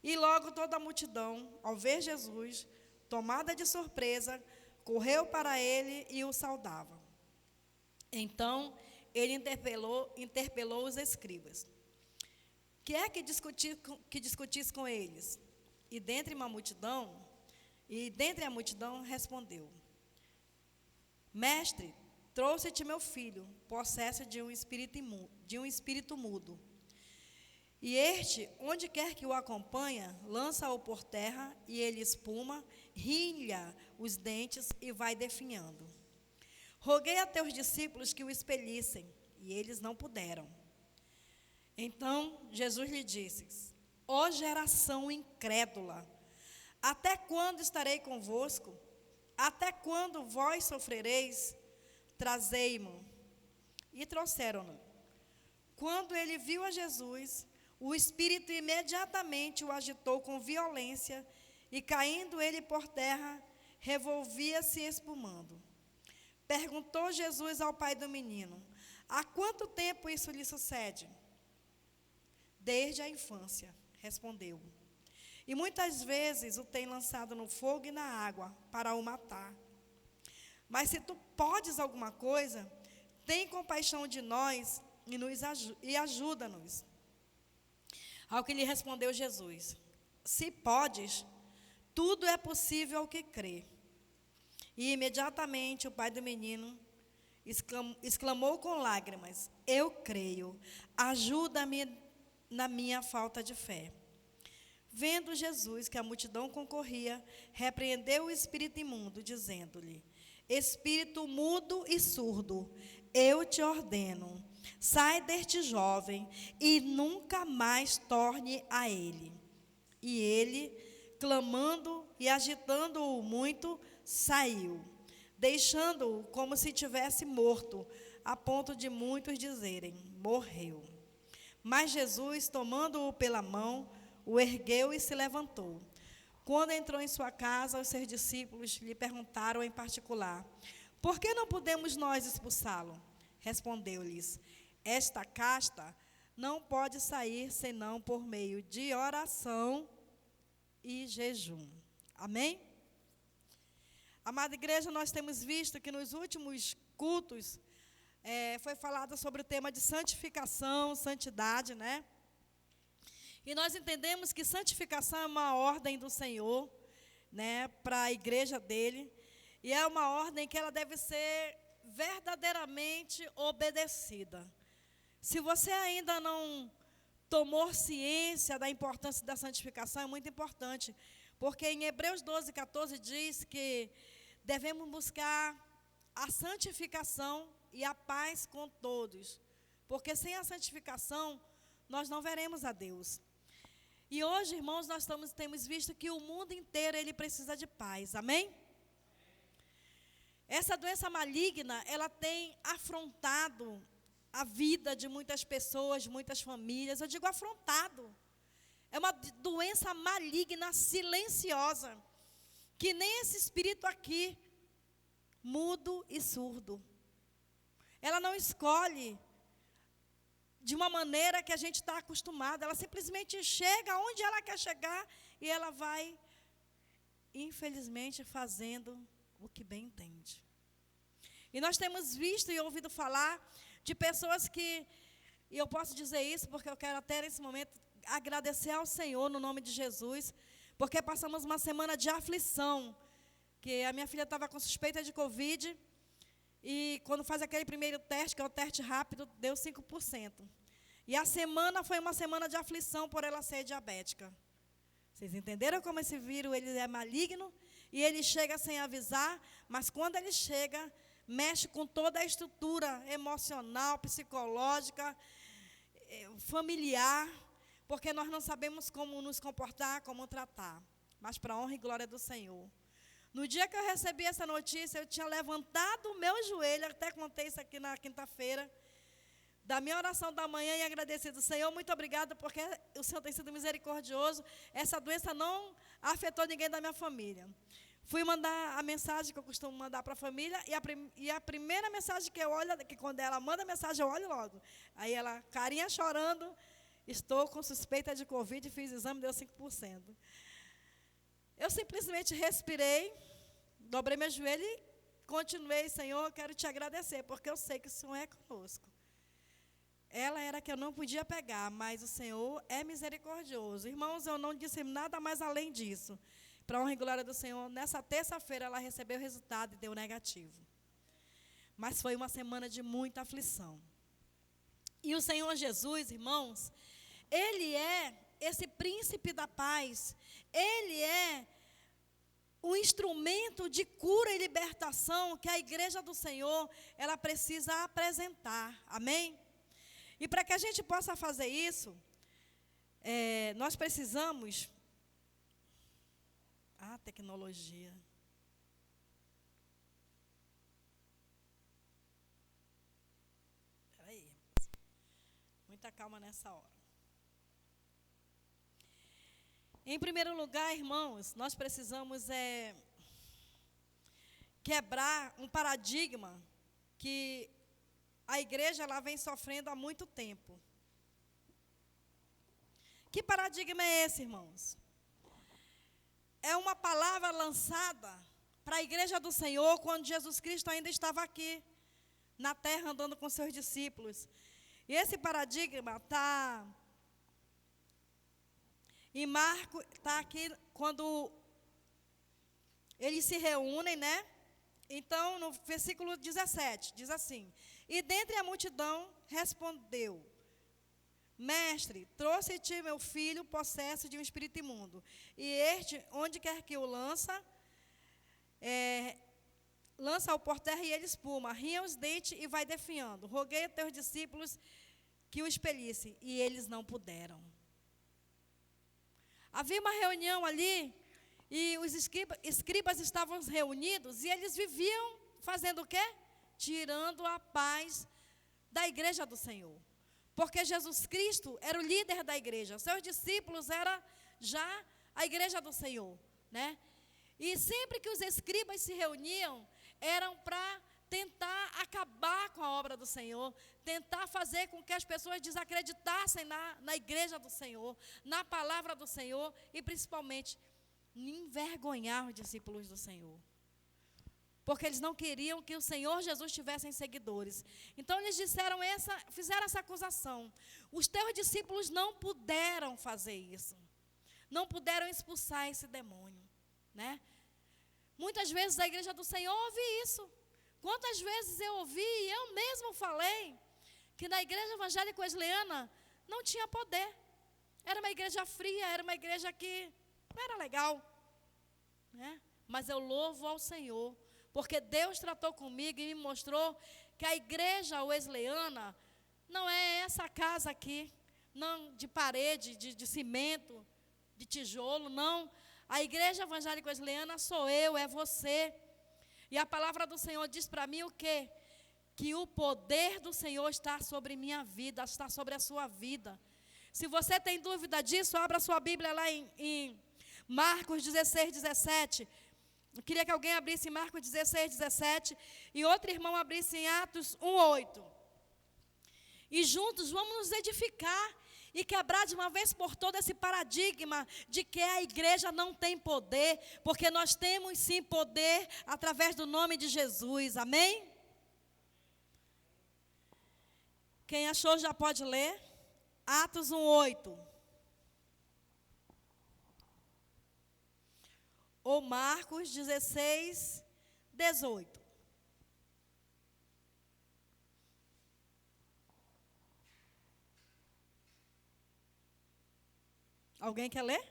E logo toda a multidão, ao ver Jesus, tomada de surpresa, correu para ele e o saudava. Então, ele interpelou os escribas. Que é que discutis com eles? E dentre a multidão respondeu: Mestre, trouxe-te meu filho, possesso de um espírito mudo. E este, onde quer que o acompanha, lança-o por terra, e ele espuma, rilha os dentes e vai definhando. Roguei a teus discípulos que o expelissem, e eles não puderam. Então Jesus lhe disse: ó geração incrédula, até quando estarei convosco? Até quando vós sofrereis? Trazei-mo. E trouxeram-no. Quando ele viu a Jesus, o espírito imediatamente o agitou com violência, e caindo ele por terra, revolvia-se espumando. Perguntou Jesus ao pai do menino: há quanto tempo isso lhe sucede? Desde a infância, respondeu. E muitas vezes o tem lançado no fogo e na água para o matar. Mas se tu podes alguma coisa, tem compaixão de nós e ajuda-nos. Ao que lhe respondeu Jesus: se podes, tudo é possível ao que crê. E imediatamente o pai do menino exclamou com lágrimas: eu creio, ajuda-me na minha falta de fé. Vendo Jesus que a multidão concorria, repreendeu o espírito imundo, dizendo-lhe: espírito mudo e surdo, eu te ordeno, sai deste jovem e nunca mais torne a ele. E ele, clamando e agitando-o muito, saiu, deixando-o como se tivesse morto, a ponto de muitos dizerem: morreu. Mas Jesus, tomando-o pela mão, o ergueu e se levantou. Quando entrou em sua casa, os seus discípulos lhe perguntaram em particular: por que não podemos nós expulsá-lo? Respondeu-lhes: esta casta não pode sair senão por meio de oração e jejum. Amém? Amada igreja, nós temos visto que nos últimos cultos foi falado sobre o tema de santificação, santidade, né? E nós entendemos que santificação é uma ordem do Senhor, né, para a igreja dele, e é uma ordem que ela deve ser verdadeiramente obedecida. Se você ainda não tomou ciência da importância da santificação, é muito importante, porque em Hebreus 12:14 diz que devemos buscar a santificação e a paz com todos, porque sem a santificação nós não veremos a Deus. E hoje, irmãos, nós temos visto que o mundo inteiro ele precisa de paz, amém? Essa doença maligna, ela tem afrontado a vida de muitas pessoas, de muitas famílias. Eu digo afrontado. É uma doença maligna, silenciosa, que nem esse espírito aqui, mudo e surdo. Ela não escolhe de uma maneira que a gente está acostumado. Ela simplesmente chega onde ela quer chegar e ela vai, infelizmente, fazendo o que bem entende. E nós temos visto e ouvido falar de pessoas que, e eu posso dizer isso porque eu quero até nesse momento agradecer ao Senhor no nome de Jesus, porque passamos uma semana de aflição, que a minha filha estava com suspeita de Covid, e quando faz aquele primeiro teste, que é o teste rápido, deu 5%. E a semana foi uma semana de aflição por ela ser diabética. Vocês entenderam como esse vírus ele é maligno? E ele chega sem avisar, mas quando ele chega, mexe com toda a estrutura emocional, psicológica, familiar, porque nós não sabemos como nos comportar, como tratar. Mas para a honra e glória do Senhor. No dia que eu recebi essa notícia, eu tinha levantado o meu joelho, até contei isso aqui na quinta-feira, da minha oração da manhã e agradecido. Senhor, muito obrigada, porque o Senhor tem sido misericordioso. Essa doença não afetou ninguém da minha família. Fui mandar a mensagem que eu costumo mandar para a família, e a primeira mensagem que eu olho, que quando ela manda a mensagem, eu olho logo. Aí ela, carinha chorando, estou com suspeita de Covid, fiz exame, deu 5%. Eu simplesmente respirei, dobrei meu joelho e continuei, Senhor, quero te agradecer, porque eu sei que o Senhor é conosco. Ela era que eu não podia pegar, mas o Senhor é misericordioso. Irmãos, eu não disse nada mais além disso. Para a honra e glória do Senhor, nessa terça-feira ela recebeu o resultado e deu negativo. Mas foi uma semana de muita aflição. E o Senhor Jesus, irmãos, Ele é esse príncipe da paz. Ele é o instrumento de cura e libertação que a igreja do Senhor, ela precisa apresentar. Amém? E para que a gente possa fazer isso, nós precisamos... tecnologia. Espera aí. Muita calma nessa hora. Em primeiro lugar, irmãos, nós precisamos quebrar um paradigma que a igreja ela vem sofrendo há muito tempo. Que paradigma é esse, irmãos? É uma palavra lançada para a igreja do Senhor quando Jesus Cristo ainda estava aqui na terra andando com seus discípulos. E esse paradigma está em Marcos, está aqui quando eles se reúnem, né? Então, no versículo 17, diz assim: e dentre a multidão respondeu: Mestre, trouxe-te meu filho possesso de um espírito imundo, e este, onde quer que o lança-o por terra e ele espuma, ria os dentes e vai definhando. Roguei a teus discípulos que o expelissem, e eles não puderam. Havia uma reunião ali, e os escribas estavam reunidos, e eles viviam fazendo o quê? Tirando a paz da igreja do Senhor. Porque Jesus Cristo era o líder da igreja, seus discípulos eram já a igreja do Senhor, né? E sempre que os escribas se reuniam, eram para tentar acabar com a obra do Senhor, tentar fazer com que as pessoas desacreditassem na igreja do Senhor, na palavra do Senhor, e principalmente envergonhar os discípulos do Senhor. Porque eles não queriam que o Senhor Jesus tivesse seguidores. Então eles fizeram essa acusação. Os teus discípulos não puderam fazer isso. Não puderam expulsar esse demônio, né? Muitas vezes a igreja do Senhor ouve isso. Quantas vezes eu ouvi, e eu mesmo falei, que na igreja evangélica wesleyana não tinha poder. Era uma igreja fria, era uma igreja que não era legal, né? Mas eu louvo ao Senhor, porque Deus tratou comigo e me mostrou que a igreja wesleyana não é essa casa aqui, não de parede, de cimento, de tijolo, não. A igreja evangélica wesleyana sou eu, é você. E a palavra do Senhor diz para mim o quê? Que o poder do Senhor está sobre minha vida, está sobre a sua vida. Se você tem dúvida disso, abra sua Bíblia lá em Marcos 16, 17. Eu queria que alguém abrisse Marcos 16, 17 e outro irmão abrisse em Atos 1, 8. E juntos vamos nos edificar e quebrar de uma vez por todas esse paradigma de que a igreja não tem poder, porque nós temos sim poder através do nome de Jesus, amém? Quem achou já pode ler, Atos 1, 8. Ou Marcos 16, 18. Alguém quer ler?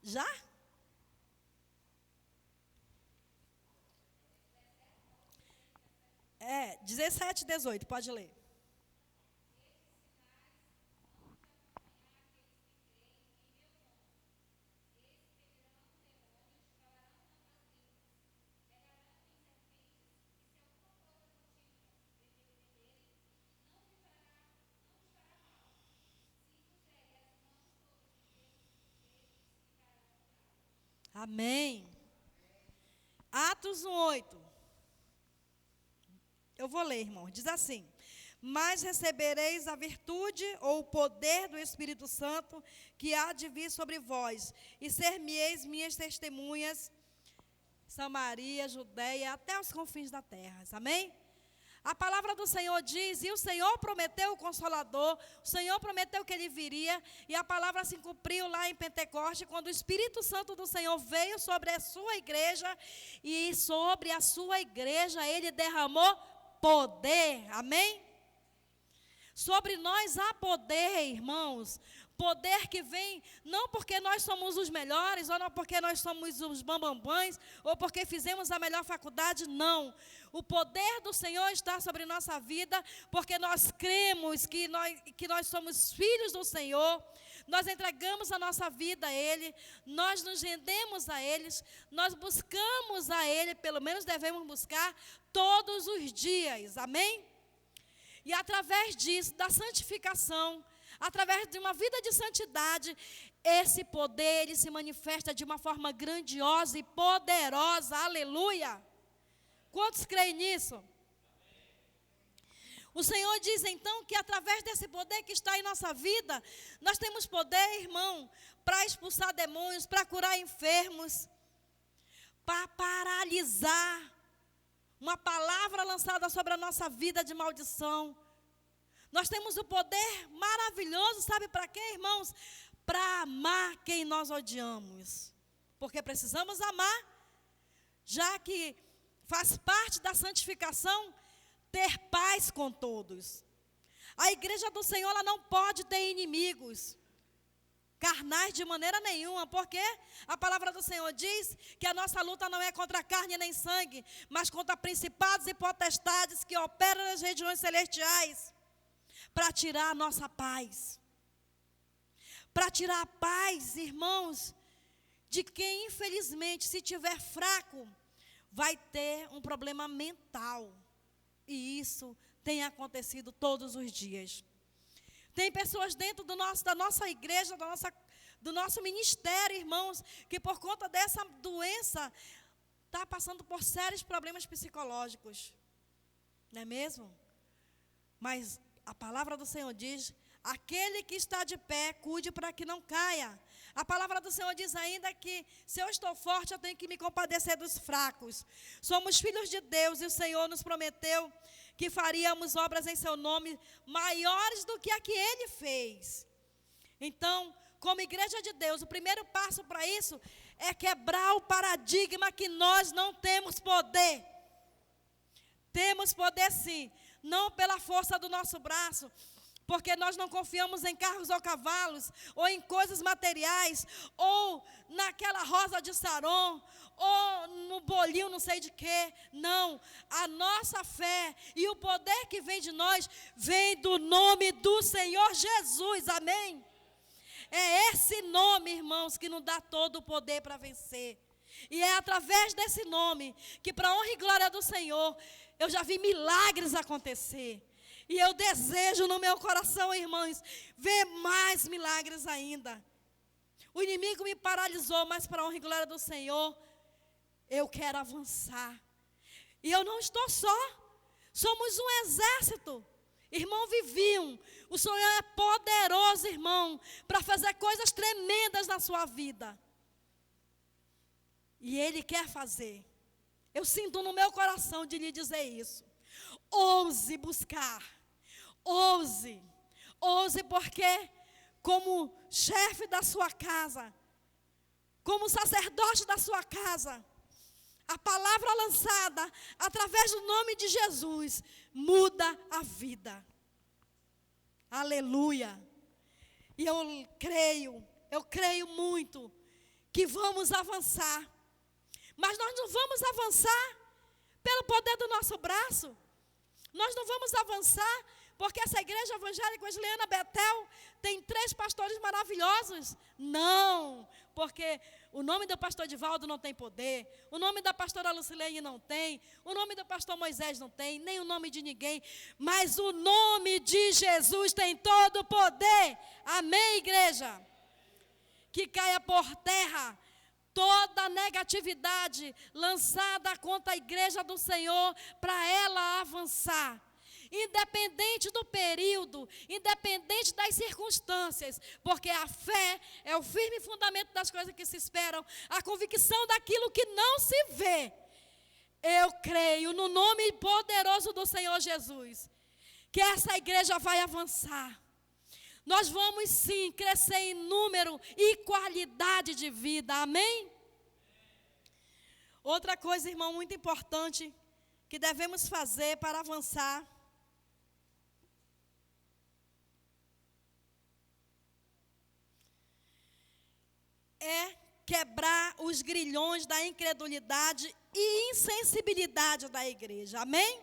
Já? É, 17 e 18, pode ler. Amém. Atos 1:8. Eu vou ler, irmão. Diz assim: mas recebereis a virtude ou o poder do Espírito Santo que há de vir sobre vós, e ser-me-eis minhas testemunhas, Samaria, Judeia, até os confins da terra. Amém? A palavra do Senhor diz, e o Senhor prometeu o Consolador, o Senhor prometeu que Ele viria, e a palavra se cumpriu lá em Pentecoste, quando o Espírito Santo do Senhor veio sobre a sua igreja, e sobre a sua igreja Ele derramou poder, amém? Sobre nós há poder, irmãos, poder que vem não porque nós somos os melhores, ou não porque nós somos os bambambãs, ou porque fizemos a melhor faculdade, não. O poder do Senhor está sobre nossa vida, porque nós cremos que nós somos filhos do Senhor, nós entregamos a nossa vida a Ele, nós nos rendemos a Ele, nós buscamos a Ele, pelo menos devemos buscar todos os dias, amém? E através disso, da santificação, através de uma vida de santidade, esse poder, ele se manifesta de uma forma grandiosa e poderosa, aleluia. Quantos creem nisso? O Senhor diz então que através desse poder que está em nossa vida, nós temos poder, irmão, para expulsar demônios, para curar enfermos, para paralisar uma palavra lançada sobre a nossa vida de maldição. Nós temos o poder maravilhoso, sabe para quê, irmãos? Para amar quem nós odiamos. Porque precisamos amar, já que faz parte da santificação ter paz com todos. A igreja do Senhor, ela não pode ter inimigos carnais de maneira nenhuma, porque a palavra do Senhor diz que a nossa luta não é contra carne nem sangue, mas contra principados e potestades que operam nas regiões celestiais, para tirar a nossa paz. Para tirar a paz, irmãos, de quem infelizmente, se tiver fraco, vai ter um problema mental. E isso tem acontecido todos os dias. Tem pessoas dentro da nossa igreja, do nosso ministério, irmãos, que por conta dessa doença, está passando por sérios problemas psicológicos. Não é mesmo? Mas a palavra do Senhor diz, aquele que está de pé, cuide para que não caia. A palavra do Senhor diz ainda que, se eu estou forte, eu tenho que me compadecer dos fracos. Somos filhos de Deus e o Senhor nos prometeu que faríamos obras em seu nome maiores do que a que Ele fez. Então, como igreja de Deus, o primeiro passo para isso é quebrar o paradigma que nós não temos poder. Temos poder sim, não pela força do nosso braço, porque nós não confiamos em carros ou cavalos, ou em coisas materiais, ou naquela rosa de Saron, ou no bolinho não sei de quê. Não, a nossa fé e o poder que vem de nós, vem do nome do Senhor Jesus, amém? É esse nome, irmãos, que nos dá todo o poder para vencer. E é através desse nome, que para a honra e glória do Senhor, eu já vi milagres acontecer. E eu desejo no meu coração, irmãos, ver mais milagres ainda. O inimigo me paralisou, mas para a honra e glória do Senhor, eu quero avançar. E eu não estou só, somos um exército. Irmão Vivinho, o Senhor é poderoso, irmão, para fazer coisas tremendas na sua vida. E Ele quer fazer. Eu sinto no meu coração de lhe dizer isso. Ouse buscar, ouse porque como chefe da sua casa, como sacerdote da sua casa, a palavra lançada através do nome de Jesus muda a vida. Aleluia. E eu creio muito que vamos avançar. Mas nós não vamos avançar pelo poder do nosso braço. Nós não vamos avançar porque essa igreja evangélica Wesleyana Betel tem 3 pastores maravilhosos. Não, porque o nome do pastor Divaldo não tem poder, o nome da pastora Lucilene não tem, o nome do pastor Moisés não tem, nem o nome de ninguém, mas o nome de Jesus tem todo o poder. Amém, igreja? Que caia por terra toda negatividade lançada contra a igreja do Senhor para ela avançar. Independente do período, independente das circunstâncias, porque a fé é o firme fundamento das coisas que se esperam, a convicção daquilo que não se vê. Eu creio no nome poderoso do Senhor Jesus, que essa igreja vai avançar. Nós vamos sim crescer em número e qualidade de vida, amém? Outra coisa, irmão, muito importante, que devemos fazer para avançar, é quebrar os grilhões da incredulidade e insensibilidade da igreja. Amém?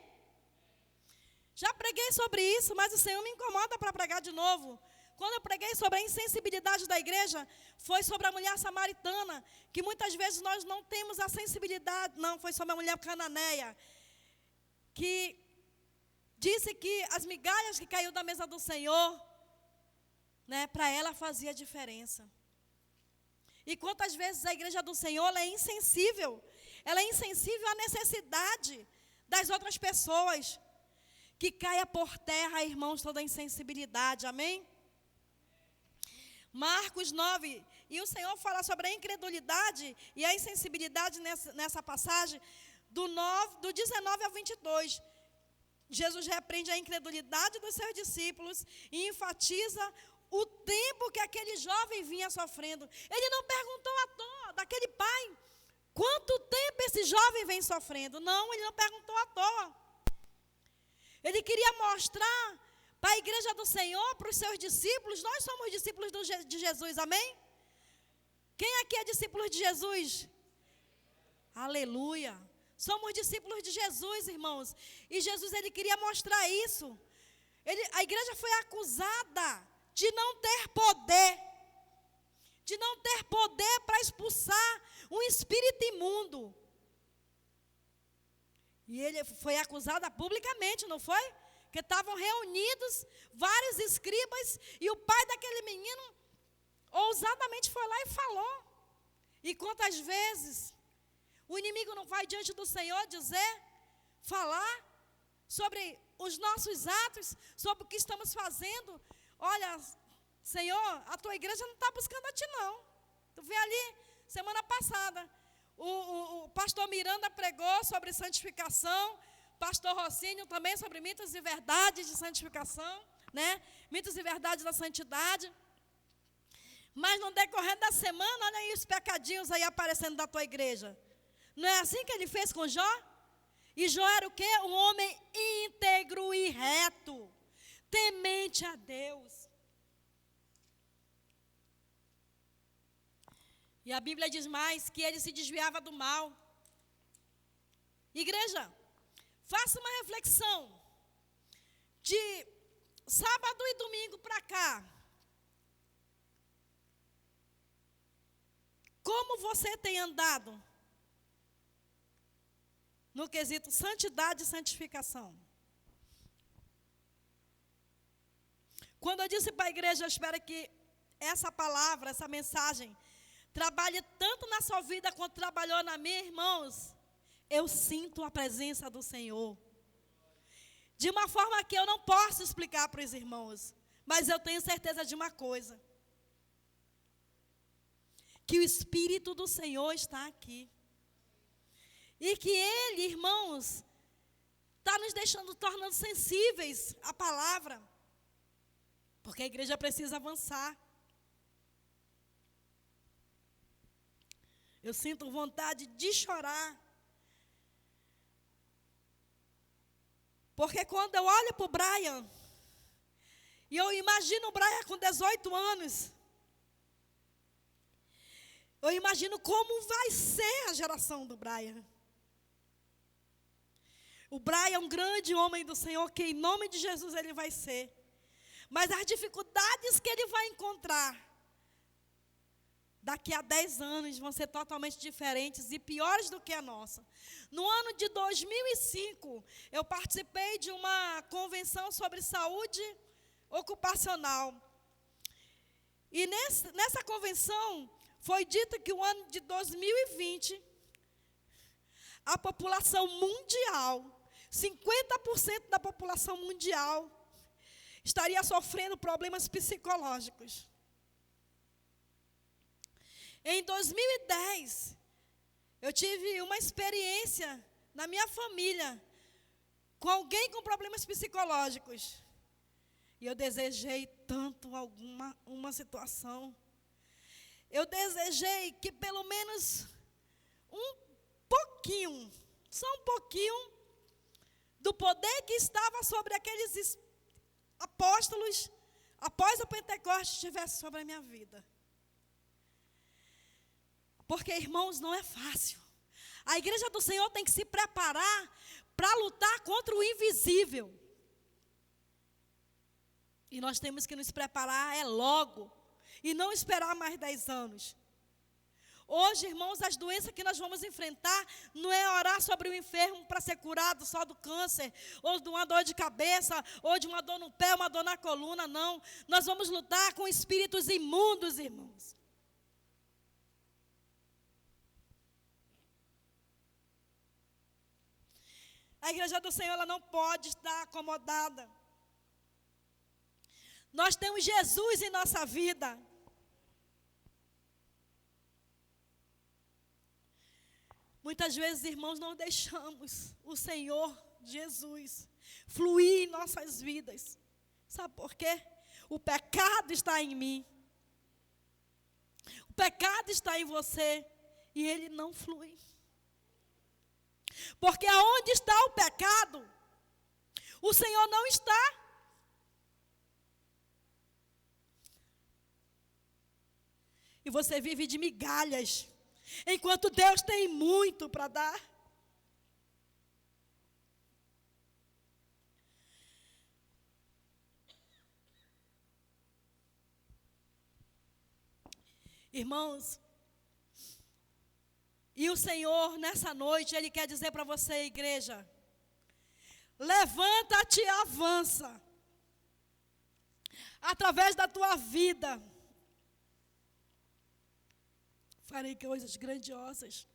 Já preguei sobre isso, mas o Senhor me incomoda para pregar de novo. Quando eu preguei sobre a insensibilidade da igreja, foi sobre a mulher samaritana, que muitas vezes nós não temos a sensibilidade. Não, foi sobre a mulher cananeia, que disse que as migalhas que caiu da mesa do Senhor, né, para ela fazia diferença. E quantas vezes a igreja do Senhor ela é insensível à necessidade das outras pessoas. Que caia por terra, irmãos, toda a insensibilidade, amém? Marcos 9, e o Senhor fala sobre a incredulidade e a insensibilidade nessa passagem, do 19 ao 22. Jesus repreende a incredulidade dos seus discípulos e enfatiza o tempo que aquele jovem vinha sofrendo. Ele não perguntou à toa daquele pai, quanto tempo esse jovem vem sofrendo? Não, ele não perguntou à toa. Ele queria mostrar para a igreja do Senhor, para os seus discípulos. Nós somos discípulos de Jesus, amém? Quem aqui é discípulo de Jesus? Aleluia. Somos discípulos de Jesus, irmãos. E Jesus, ele queria mostrar isso. A igreja foi acusada de não ter poder. De não ter poder para expulsar um espírito imundo. E ele foi acusado publicamente, não foi? Que estavam reunidos vários escribas e o pai daquele menino ousadamente foi lá e falou. E quantas vezes o inimigo não vai diante do Senhor falar sobre os nossos atos, sobre o que estamos fazendo. Olha, Senhor, a tua igreja não está buscando a ti não. Tu vê ali, semana passada, o pastor Miranda pregou sobre santificação, pastor Rocinho também sobre mitos e verdades de santificação, né? Mitos e verdades da santidade. Mas no decorrer da semana, olha aí os pecadinhos aí aparecendo da tua igreja. Não é assim que ele fez com Jó? E Jó era o quê? Um homem íntegro e reto, temente a Deus. E a Bíblia diz mais que ele se desviava do mal. Igreja, faça uma reflexão de sábado e domingo para cá. Como você tem andado no quesito santidade e santificação? Quando eu disse para a igreja, eu espero que essa palavra, essa mensagem, trabalhe tanto na sua vida quanto trabalhou na minha, irmãos. Eu sinto a presença do Senhor. De uma forma que eu não posso explicar para os irmãos. Mas eu tenho certeza de uma coisa. Que o Espírito do Senhor está aqui. E que Ele, irmãos, está nos tornando sensíveis à palavra. Porque a igreja precisa avançar. Eu sinto vontade de chorar. Porque quando eu olho para o Brian, e eu imagino o Brian com 18 anos, Eu imagino como vai ser a geração do Brian. O Brian é um grande homem do Senhor, que em nome de Jesus ele vai ser. Mas as dificuldades que ele vai encontrar daqui a 10 anos vão ser totalmente diferentes e piores do que a nossa. No ano de 2005, eu participei de uma convenção sobre saúde ocupacional. E nessa convenção, foi dito que o ano de 2020, a população mundial, 50% da população mundial, estaria sofrendo problemas psicológicos. Em 2010, eu tive uma experiência na minha família com alguém com problemas psicológicos. E eu desejei tanto uma situação. Eu desejei que pelo menos um pouquinho, só um pouquinho, do poder que estava sobre aqueles apóstolos após o Pentecostes estivesse sobre a minha vida. Porque, irmãos, não é fácil. A igreja do Senhor tem que se preparar para lutar contra o invisível. E nós temos que nos preparar logo. E não esperar mais 10 anos. Hoje, irmãos, as doenças que nós vamos enfrentar não é orar sobre o enfermo para ser curado só do câncer, ou de uma dor de cabeça, ou de uma dor no pé, uma dor na coluna, não. Nós vamos lutar com espíritos imundos, irmãos. A igreja do Senhor, ela não pode estar acomodada. Nós temos Jesus em nossa vida. Muitas vezes, irmãos, não deixamos o Senhor Jesus fluir em nossas vidas. Sabe por quê? O pecado está em mim. O pecado está em você e ele não flui. Porque aonde está o pecado, o Senhor não está. E você vive de migalhas, enquanto Deus tem muito para dar. Irmãos, e o Senhor, nessa noite, Ele quer dizer para você, igreja, levanta-te e avança, através da tua vida, farei coisas grandiosas.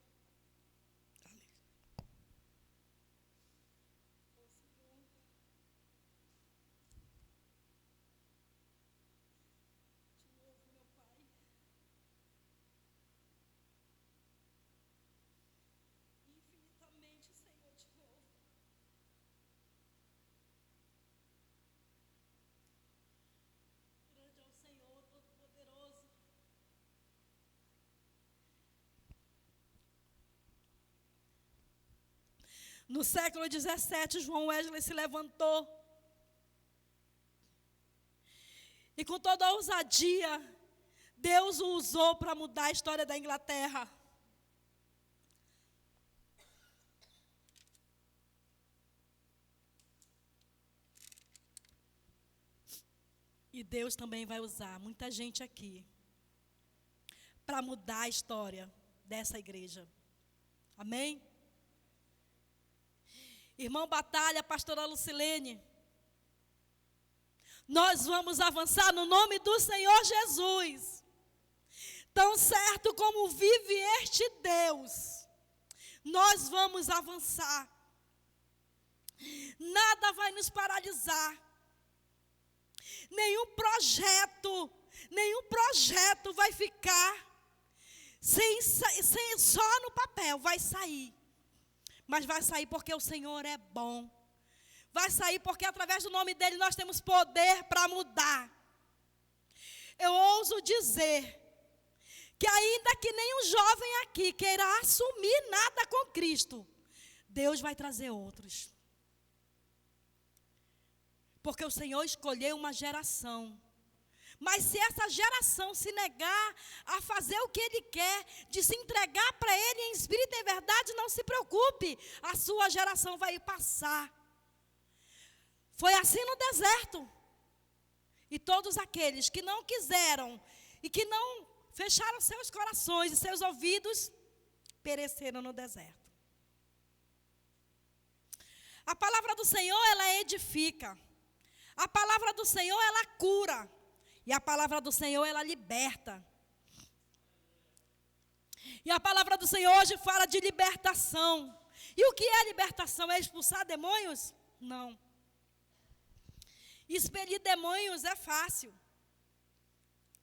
Infinitamente, Senhor, te louvo. Grande é o Senhor, Todo-Poderoso. No século 17, João Wesley se levantou e com toda a ousadia, Deus o usou para mudar a história da Inglaterra. E Deus também vai usar muita gente aqui para mudar a história dessa igreja. Amém? Irmão Batalha, pastora Lucilene, nós vamos avançar no nome do Senhor Jesus. Tão certo como vive este Deus, nós vamos avançar. Nada vai nos paralisar. Nenhum projeto vai ficar só no papel, vai sair. Mas vai sair porque o Senhor é bom. Vai sair porque através do nome dEle nós temos poder para mudar. Eu ouso dizer que ainda que nenhum jovem aqui queira assumir nada com Cristo, Deus vai trazer outros. Porque o Senhor escolheu uma geração Mas se essa geração se negar a fazer o que Ele quer, de se entregar para Ele em espírito e em verdade, não se preocupe, a sua geração vai passar. Foi assim no deserto. E todos aqueles que não quiseram e que não fecharam seus corações e seus ouvidos, pereceram no deserto. A palavra do Senhor, ela edifica. A palavra do Senhor, ela cura. E a palavra do Senhor, ela liberta. E a palavra do Senhor hoje fala de libertação. E o que é libertação? É expulsar demônios? Não. Expelir demônios é fácil.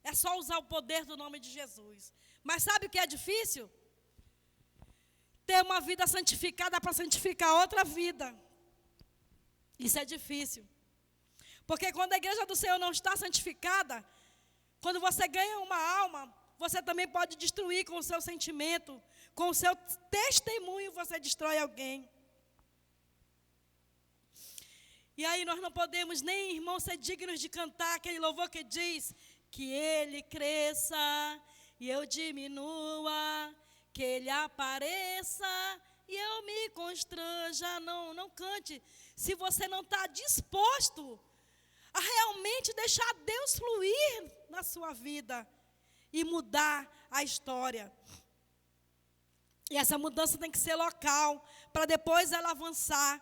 É só usar o poder do nome de Jesus. Mas sabe o que é difícil? Ter uma vida santificada para santificar outra vida. Isso é difícil. Porque quando a igreja do Senhor não está santificada, quando você ganha uma alma, você também pode destruir com o seu sentimento, com o seu testemunho, você destrói alguém. E aí nós não podemos nem, irmãos, ser dignos de cantar aquele louvor que diz que Ele cresça e eu diminua, que Ele apareça e eu me constranja. Não cante se você não está disposto a realmente deixar Deus fluir na sua vida e mudar a história. E essa mudança tem que ser local, para depois ela avançar.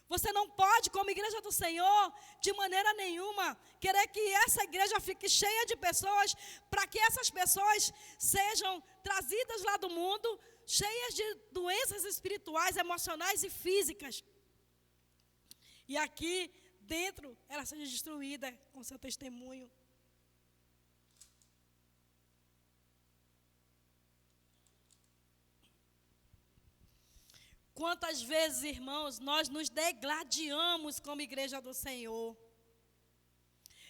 Você não pode, como igreja do Senhor, de maneira nenhuma, querer que essa igreja fique cheia de pessoas, para que essas pessoas sejam trazidas lá do mundo, cheias de doenças espirituais, emocionais e físicas. E aqui dentro, ela seja destruída com seu testemunho. Quantas vezes, irmãos, nós nos degladiamos como igreja do Senhor.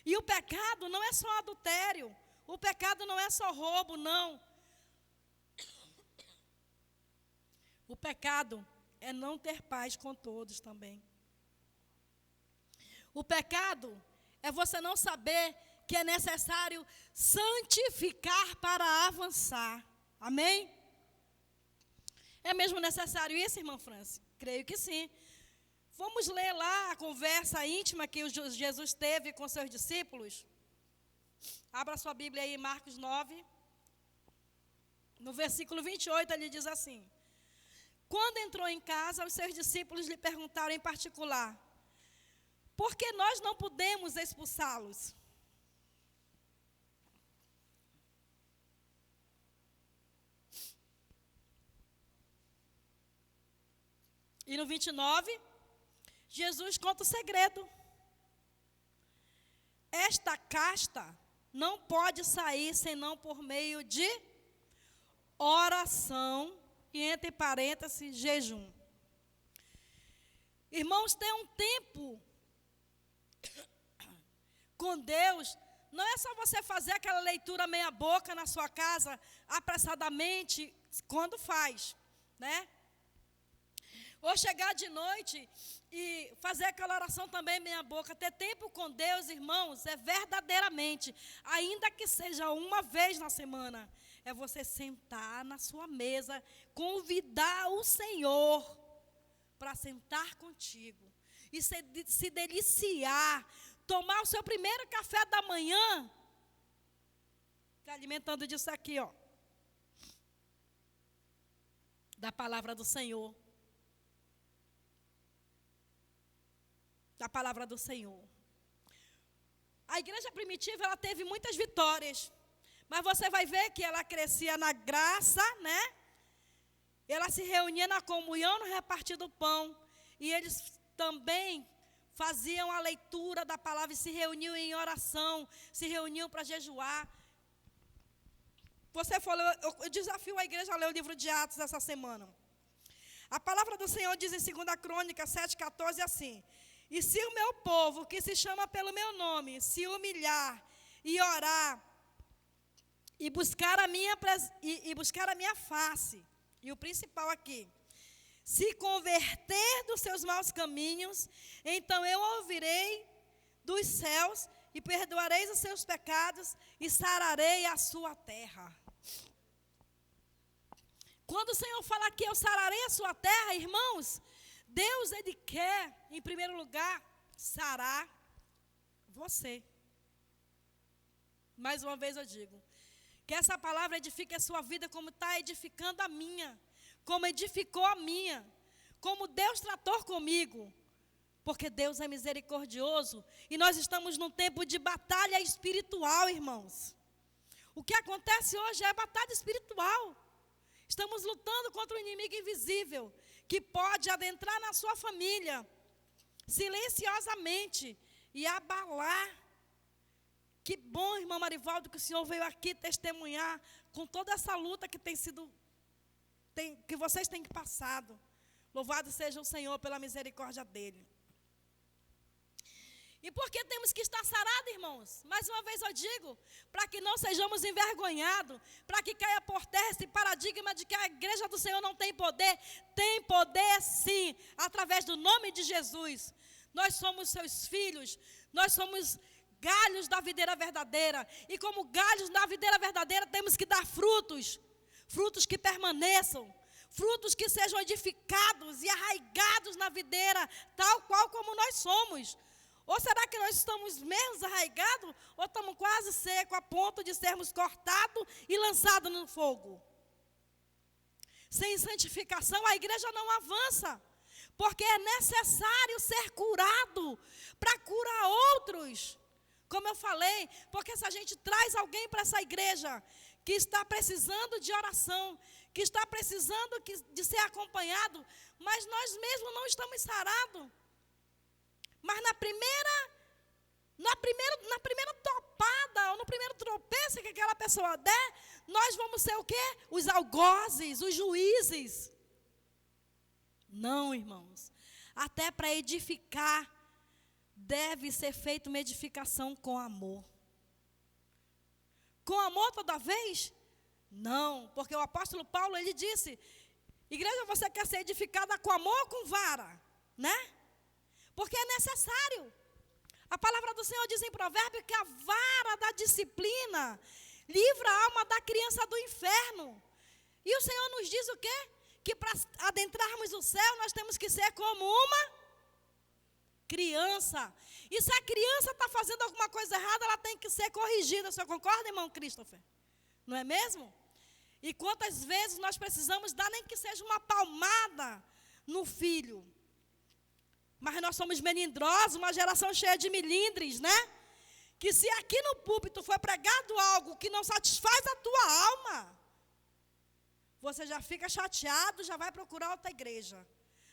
E o pecado não é só adultério, o pecado não é só roubo, não. O pecado é não ter paz com todos também. O pecado é você não saber que é necessário santificar para avançar. Amém? É mesmo necessário isso, irmã Franci? Creio que sim. Vamos ler lá a conversa íntima que Jesus teve com seus discípulos. Abra sua Bíblia aí em Marcos 9. No versículo 28, ele diz assim: quando entrou em casa, os seus discípulos lhe perguntaram em particular: por que nós não podemos expulsá-los? E no 29, Jesus conta o segredo. Esta casta não pode sair senão por meio de oração e, entre parênteses, jejum. Irmãos, ter um tempo com Deus não é só você fazer aquela leitura meia boca na sua casa, apressadamente, quando faz, né? Ou chegar de noite e fazer aquela oração também meia boca. Ter tempo com Deus, irmãos, é verdadeiramente, ainda que seja uma vez na semana, é você sentar na sua mesa, convidar o Senhor para sentar contigo e se deliciar, tomar o seu primeiro café da manhã, se alimentando disso aqui, ó, da palavra do Senhor. Da palavra do Senhor. A igreja primitiva, ela teve muitas vitórias, mas você vai ver que ela crescia na graça, né? Ela se reunia na comunhão, no repartir do pão, e eles também faziam a leitura da palavra e se reuniam em oração, se reuniam para jejuar. Você falou, eu desafio a igreja a ler o livro de Atos essa semana. A palavra do Senhor diz em 2 Crônicas 7,14 assim: e se o meu povo, que se chama pelo meu nome, se humilhar e orar, e buscar a minha face, e o principal aqui, se converter dos seus maus caminhos, então eu ouvirei dos céus e perdoareis os seus pecados e sararei a sua terra. Quando o Senhor fala que eu sararei a sua terra, irmãos, Deus, Ele quer, em primeiro lugar, sarar você. Mais uma vez eu digo, que essa palavra edifique a sua vida como está edificando a minha, como edificou a minha, como Deus tratou comigo, porque Deus é misericordioso e nós estamos num tempo de batalha espiritual, irmãos. O que acontece hoje é batalha espiritual. Estamos lutando contra um inimigo invisível que pode adentrar na sua família silenciosamente e abalar. Que bom, irmão Marivaldo, que o senhor veio aqui testemunhar com toda essa luta que que vocês têm passado. Louvado seja o Senhor pela misericórdia dele. E por que temos que estar sarados, irmãos? Mais uma vez eu digo, para que não sejamos envergonhados, para que caia por terra esse paradigma de que a igreja do Senhor não tem poder. Tem poder sim, através do nome de Jesus. Nós somos seus filhos, nós somos galhos da videira verdadeira. E como galhos da videira verdadeira, temos que dar frutos. Frutos que permaneçam. Frutos que sejam edificados e arraigados na videira, tal qual como nós somos. Ou será que nós estamos menos arraigados? Ou estamos quase secos a ponto de sermos cortados e lançados no fogo? Sem santificação, a igreja não avança. Porque é necessário ser curado para curar outros. Como eu falei, porque se a gente traz alguém para essa igreja que está precisando de oração, que está precisando de ser acompanhado, mas nós mesmos não estamos sarados. Mas na primeira topada, ou no primeiro tropeço que aquela pessoa der, nós vamos ser o quê? Os algozes, os juízes. Não, irmãos. Até para edificar, deve ser feita uma edificação com amor. Com amor toda vez? Não, porque o apóstolo Paulo, ele disse, igreja, você quer ser edificada com amor ou com vara? Né? Porque é necessário. A palavra do Senhor diz em Provérbio que a vara da disciplina livra a alma da criança do inferno. E o Senhor nos diz o quê? Que para adentrarmos o céu, nós temos que ser como uma criança. E se a criança está fazendo alguma coisa errada, ela tem que ser corrigida. O senhor concorda, irmão Christopher? Não é mesmo? E quantas vezes nós precisamos dar, nem que seja uma palmada no filho. Mas nós somos melindrosos, uma geração cheia de melindres, né? Que se aqui no púlpito foi pregado algo que não satisfaz a tua alma, você já fica chateado, já vai procurar outra igreja.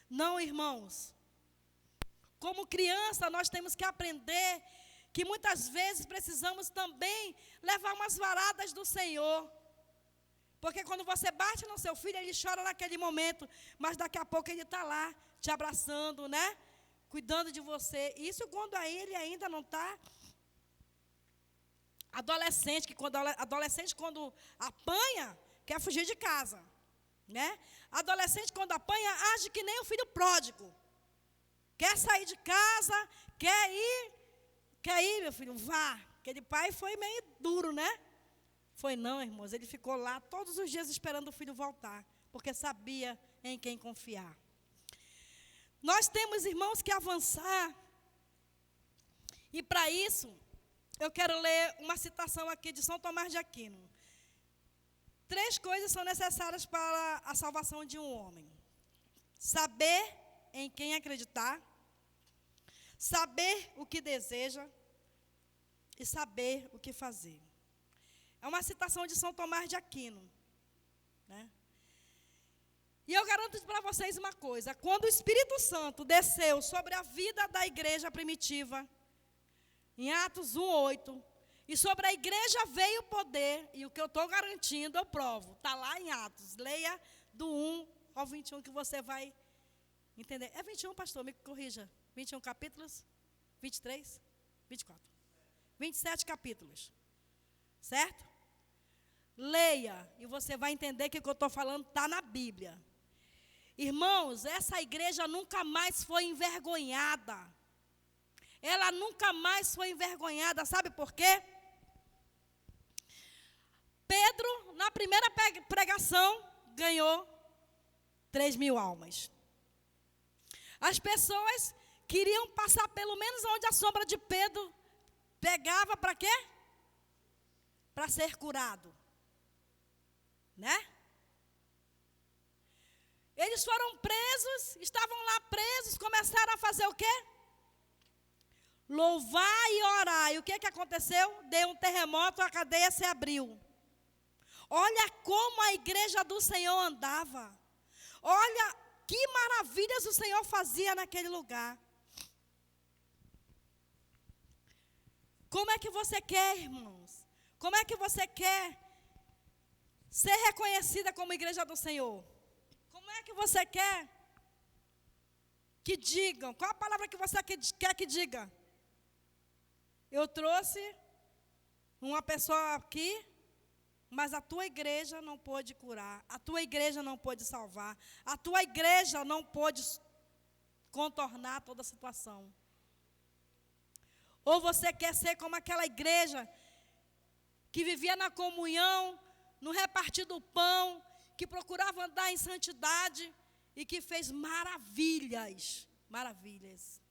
Não, irmãos. Como criança, nós temos que aprender que muitas vezes precisamos também levar umas varadas do Senhor. Porque quando você bate no seu filho, ele chora naquele momento, mas daqui a pouco ele está lá, te abraçando, né? Cuidando de você. Isso quando ele ainda não está adolescente, que adolescente quando apanha, quer fugir de casa, né? Adolescente quando apanha, age que nem o filho pródigo. Quer sair de casa, quer ir, meu filho, vá. Aquele pai foi meio duro, né? Foi não, irmãos, ele ficou lá todos os dias esperando o filho voltar, porque sabia em quem confiar. Nós temos, irmãos, que avançar. E para isso, eu quero ler uma citação aqui de São Tomás de Aquino. 3 coisas são necessárias para a salvação de um homem: saber em quem acreditar, saber o que deseja e saber o que fazer. É uma citação de São Tomás de Aquino, né? E eu garanto para vocês uma coisa: quando o Espírito Santo desceu sobre a vida da igreja primitiva, em Atos 1:8, e sobre a igreja veio o poder, e o que eu estou garantindo eu provo, está lá em Atos, leia do 1 ao 21 que você vai entender. É 21, pastor, me corrija. 21 capítulos? 23? 24. 27 capítulos. Certo? Leia e você vai entender que o que eu estou falando está na Bíblia. Irmãos, essa igreja nunca mais foi envergonhada. ela nunca mais foi envergonhada. Sabe por quê? Pedro, na primeira pregação, ganhou 3.000 almas. As pessoas queriam passar pelo menos onde a sombra de Pedro pegava para quê? Para ser curado. Né? Eles foram presos, estavam lá presos, começaram a fazer o quê? Louvar e orar. E o que aconteceu? Deu um terremoto, a cadeia se abriu. Olha como a igreja do Senhor andava. Olha que maravilhas o Senhor fazia naquele lugar. Como é que você quer, irmãos? Como é que você quer ser reconhecida como igreja do Senhor? Como é que você quer que digam? Qual a palavra que você quer que diga? Eu trouxe uma pessoa aqui, mas a tua igreja não pôde curar, a tua igreja não pôde salvar, a tua igreja não pôde contornar toda a situação. Ou você quer ser como aquela igreja que vivia na comunhão, no repartir do pão, que procurava andar em santidade e que fez maravilhas, maravilhas.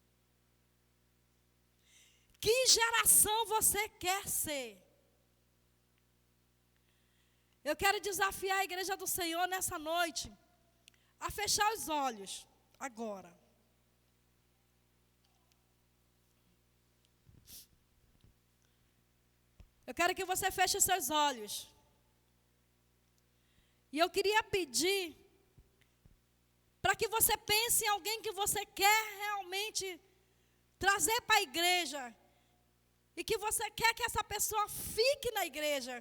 Que geração você quer ser? Eu quero desafiar a igreja do Senhor nessa noite a fechar os olhos agora. Eu quero que você feche os seus olhos. E eu queria pedir para que você pense em alguém que você quer realmente trazer para a igreja. E que você quer que essa pessoa fique na igreja.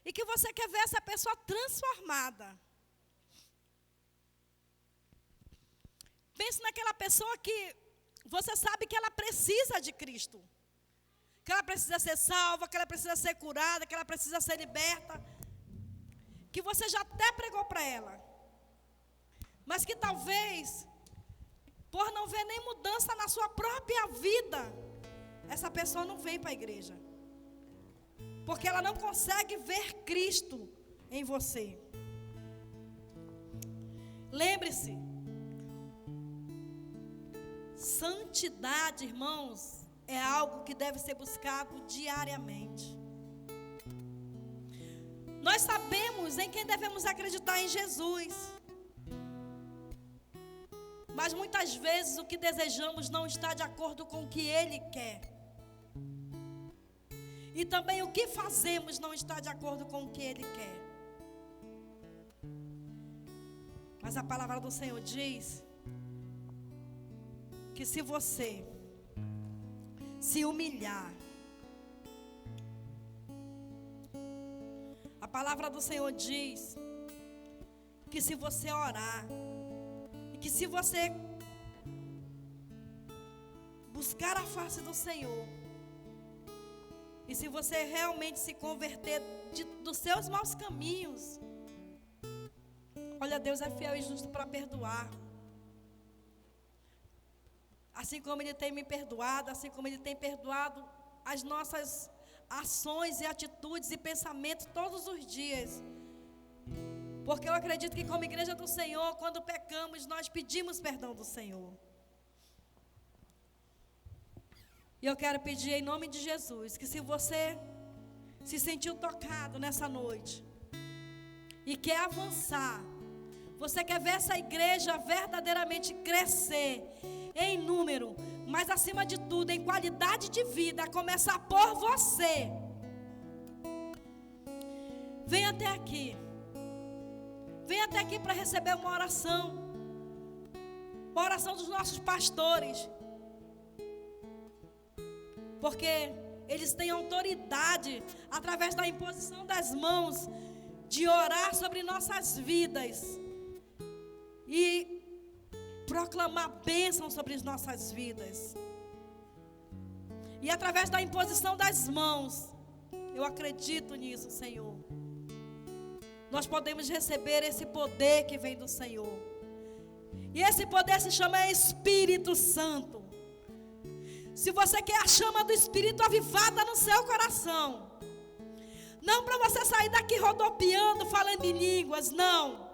E que você quer ver essa pessoa transformada. Pense naquela pessoa que você sabe que ela precisa de Cristo. Que ela precisa ser salva, que ela precisa ser curada, que ela precisa ser liberta. Que você já até pregou para ela. Mas que talvez, por não ver nem mudança na sua própria vida, essa pessoa não vem para a igreja. Porque ela não consegue ver Cristo em você. Lembre-se, santidade, irmãos, é algo que deve ser buscado diariamente. Nós sabemos em quem devemos acreditar, em Jesus. Mas muitas vezes o que desejamos não está de acordo com o que Ele quer. E também o que fazemos não está de acordo com o que Ele quer. Mas a palavra do Senhor diz que se você se humilhar, a palavra do Senhor diz que se você orar, e que se você buscar a face do Senhor, e se você realmente se converter dos seus maus caminhos, olha, Deus é fiel e justo para perdoar. Assim como Ele tem me perdoado, assim como Ele tem perdoado as nossas ações e atitudes e pensamentos todos os dias. Porque eu acredito que como igreja do Senhor, quando pecamos, nós pedimos perdão do Senhor. E eu quero pedir em nome de Jesus, que se você se sentiu tocado nessa noite e quer avançar, você quer ver essa igreja verdadeiramente crescer em número, mas acima de tudo em qualidade de vida, a começar por você, vem até aqui. Vem até aqui para receber uma oração dos nossos pastores, porque eles têm autoridade, através da imposição das mãos, de orar sobre nossas vidas e proclamar bênção sobre as nossas vidas. E através da imposição das mãos, eu acredito nisso, Senhor, nós podemos receber esse poder que vem do Senhor. E esse poder se chama Espírito Santo. Se você quer a chama do Espírito avivada no seu coração, não para você sair daqui rodopiando, falando em línguas, não.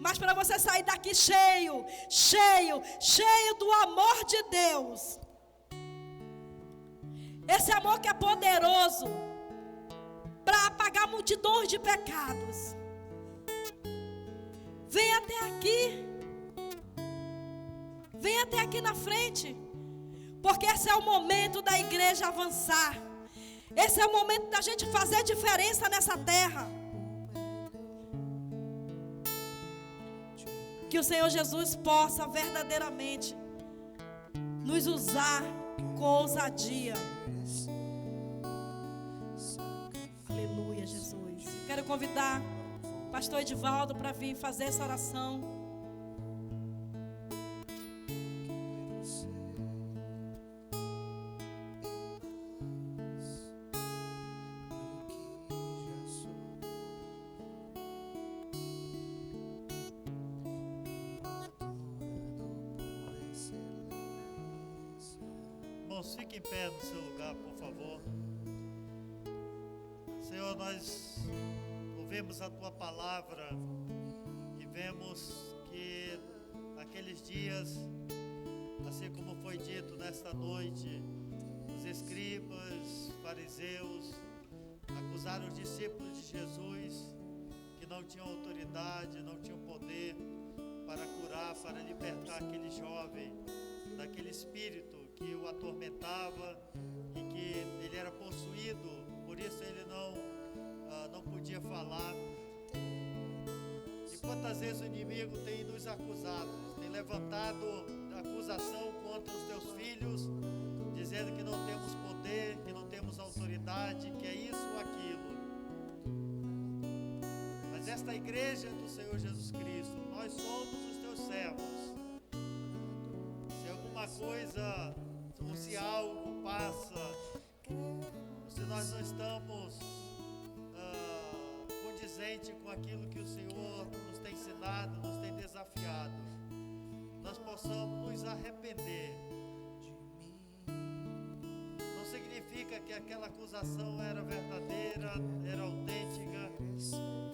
Mas para você sair daqui cheio do amor de Deus. Esse amor que é poderoso para apagar multidões de pecados. Vem até aqui. Vem até aqui na frente. Porque esse é o momento da igreja avançar. Esse é o momento da gente fazer diferença nessa terra. Que o Senhor Jesus possa verdadeiramente nos usar com ousadia. Aleluia, Jesus. Quero convidar o pastor Edivaldo para vir fazer essa oração. Irmãos, fique em pé no seu lugar, por favor. Senhor, nós ouvimos a Tua palavra e vemos que aqueles dias, assim como foi dito nesta noite, os escribas, fariseus, acusaram os discípulos de Jesus que não tinham autoridade, não tinham poder para curar, para libertar aquele jovem daquele espírito que o atormentava e que ele era possuído, por isso ele não podia falar. E quantas vezes o inimigo tem nos acusado, tem levantado acusação contra os teus filhos, dizendo que não temos poder, que não temos autoridade, que é isso ou aquilo. Mas esta igreja do Senhor Jesus Cristo, nós somos os teus servos. Se alguma coisa, ou se algo passa, ou se nós não estamos condizente com aquilo que o Senhor nos tem ensinado, nos tem desafiado, nós possamos nos arrepender. Não significa que aquela acusação era verdadeira, era autêntica.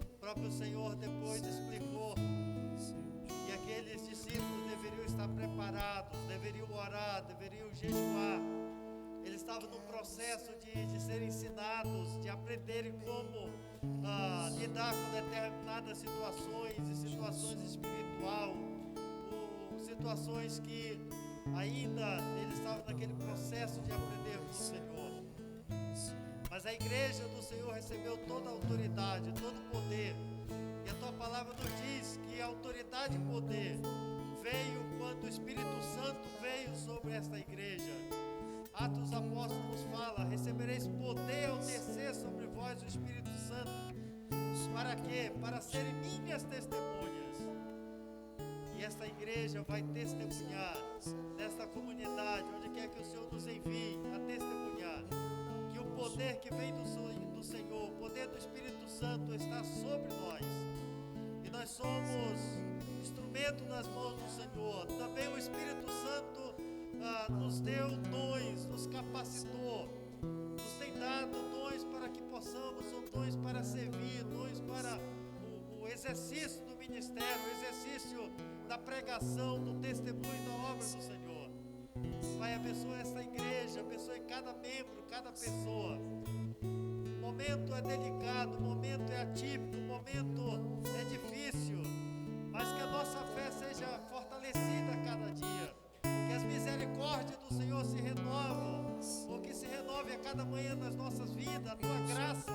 O próprio Senhor depois explicou que aqueles discípulos deveriam estar preparados, deveriam orar, deveriam jejuar. Eles estavam no processo de serem ensinados, de aprenderem como lidar com determinadas situações e situações espirituais, situações que ainda eles estavam naquele processo de aprender com o Senhor. Mas a igreja do Senhor recebeu toda a autoridade, todo o poder. E a tua palavra nos diz que a autoridade e poder veio quando o Espírito Santo veio sobre esta igreja. Atos dos Apóstolos nos fala: recebereis poder ao descer sobre vós o Espírito Santo. Para quê? Para serem minhas testemunhas. E esta igreja vai testemunhar nesta comunidade, onde quer que o Senhor nos envie a testemunhar, que o poder que vem do Senhor, o poder do Espírito Santo está sobre nós. E nós somos instrumento nas mãos do Senhor. Também o Espírito Santo nos deu dons, nos capacitou, nos tem dado dons para que possamos, ou dons para servir, dons para o exercício do ministério, o exercício da pregação, do testemunho da obra do Senhor. Pai, abençoa esta igreja, abençoe cada membro, cada pessoa. O momento é delicado, o momento é atípico, o momento é difícil, mas que a nossa fé seja fortalecida a cada dia, que as misericórdias do Senhor se renovam, ou que se renove a cada manhã nas nossas vidas, a tua graça,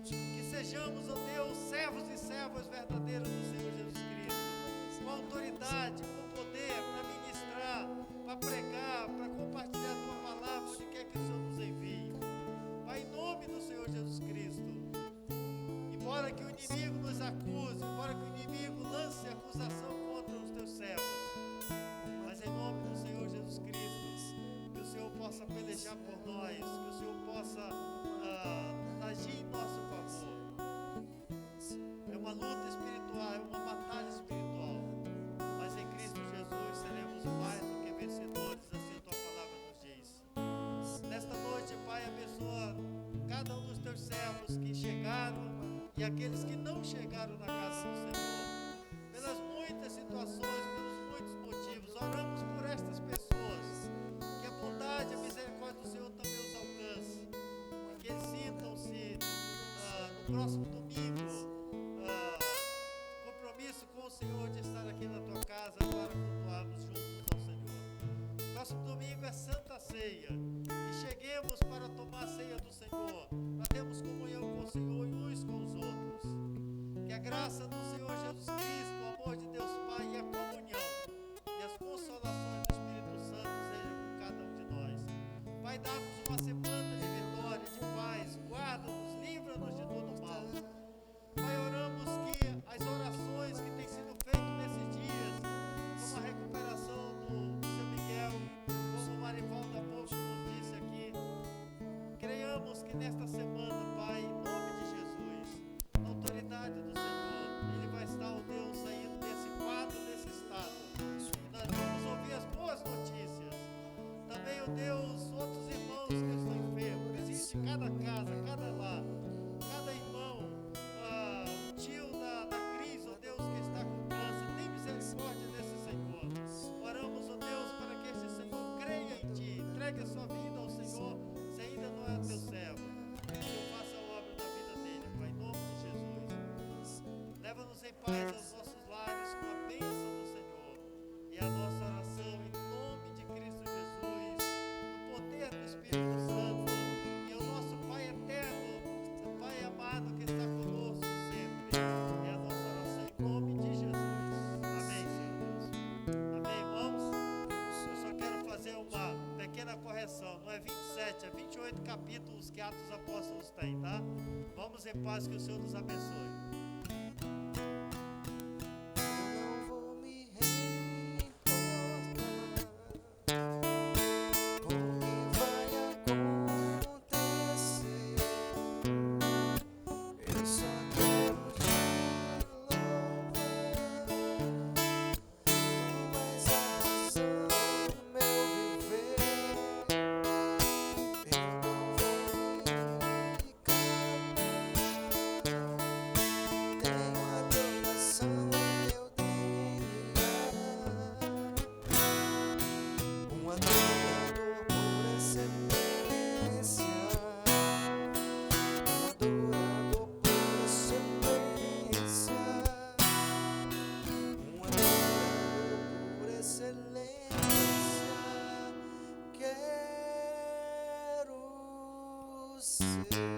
que sejamos, ó Deus, servos e servas verdadeiros do Senhor Jesus Cristo, com autoridade, com poder para ministrar, para pregar, para compartilhar a tua palavra onde quer que o Senhor nos envie. Pai, em nome do Senhor Jesus Cristo, embora que o inimigo nos acuse, embora que o inimigo lance acusação contra os teus servos, mas em nome do Senhor Jesus Cristo, que o Senhor possa pelejar por nós, que o Senhor possa agir em nosso favor. É uma luta espiritual, é uma batalha espiritual, mas em Cristo Jesus seremos mais do que vencedores, assim a tua palavra nos aqueles que não chegaram na casa do Senhor, pelas muitas situações, pelos muitos motivos. Oramos por estas pessoas, que a bondade e a misericórdia do Senhor também os alcance, que eles sintam-se no próximo domingo, compromisso com o Senhor de estar aqui na tua casa para cultuarmos juntos ao Senhor. Próximo domingo é Santa Ceia, que cheguemos para tomar a ceia do Senhor, para termos comunhão com o Senhor e uns com os outros. Que a graça do Senhor Jesus Cristo, o amor de Deus Pai e a comunhão e as consolações do Espírito Santo sejam com cada um de nós. Pai, dá-nos uma semana de vitória, de paz, guarda-nos, livra-nos de todo mal. Pai, oramos que as orações que têm sido feitas nesses dias, como a recuperação do seu Miguel, como o Marivaldo há pouco nos disse aqui, creiamos que nesta semana, Pai, em nome de Jesus, na autoridade do Senhor, Ele vai estar, ó Deus, saindo desse quadro, desse estado. E nós vamos ouvir as boas notícias. Também, ó Deus, outros irmãos que estão enfermos, existe em cada casa, cada lar, cada irmão, o tio da Cris, ó Deus, que está com câncer, tem misericórdia desse Senhor. Oramos, ó Deus, para que este Senhor creia em Ti, entregue a sua vida ao Senhor, se ainda não é teu servo. Que o Senhor faça a obra na vida dele, Pai, em nome de Jesus. Leva-nos em paz aos nossos lares com a bênção do Senhor. E a nossa oração em nome de Cristo Jesus, no poder do Espírito Santo, e ao nosso Pai eterno, o Pai amado que está conosco sempre. É a nossa oração em nome de Jesus. Amém, Senhor Deus. Amém, irmãos? Eu só quero fazer uma pequena correção. Não é 27, é 28 capítulos que Atos Apóstolos tem, tá? Vamos em paz, que o Senhor nos abençoe. Eu não vou me reimportar com o que vai acontecer. Eu só quero te louvar. Tu és a razão do meu viver. Eu não vou me calar. Tenho adoração em meu DNA. Um adorador por excelência. Um adorador por excelência. Um adorador por excelência. Quero ser.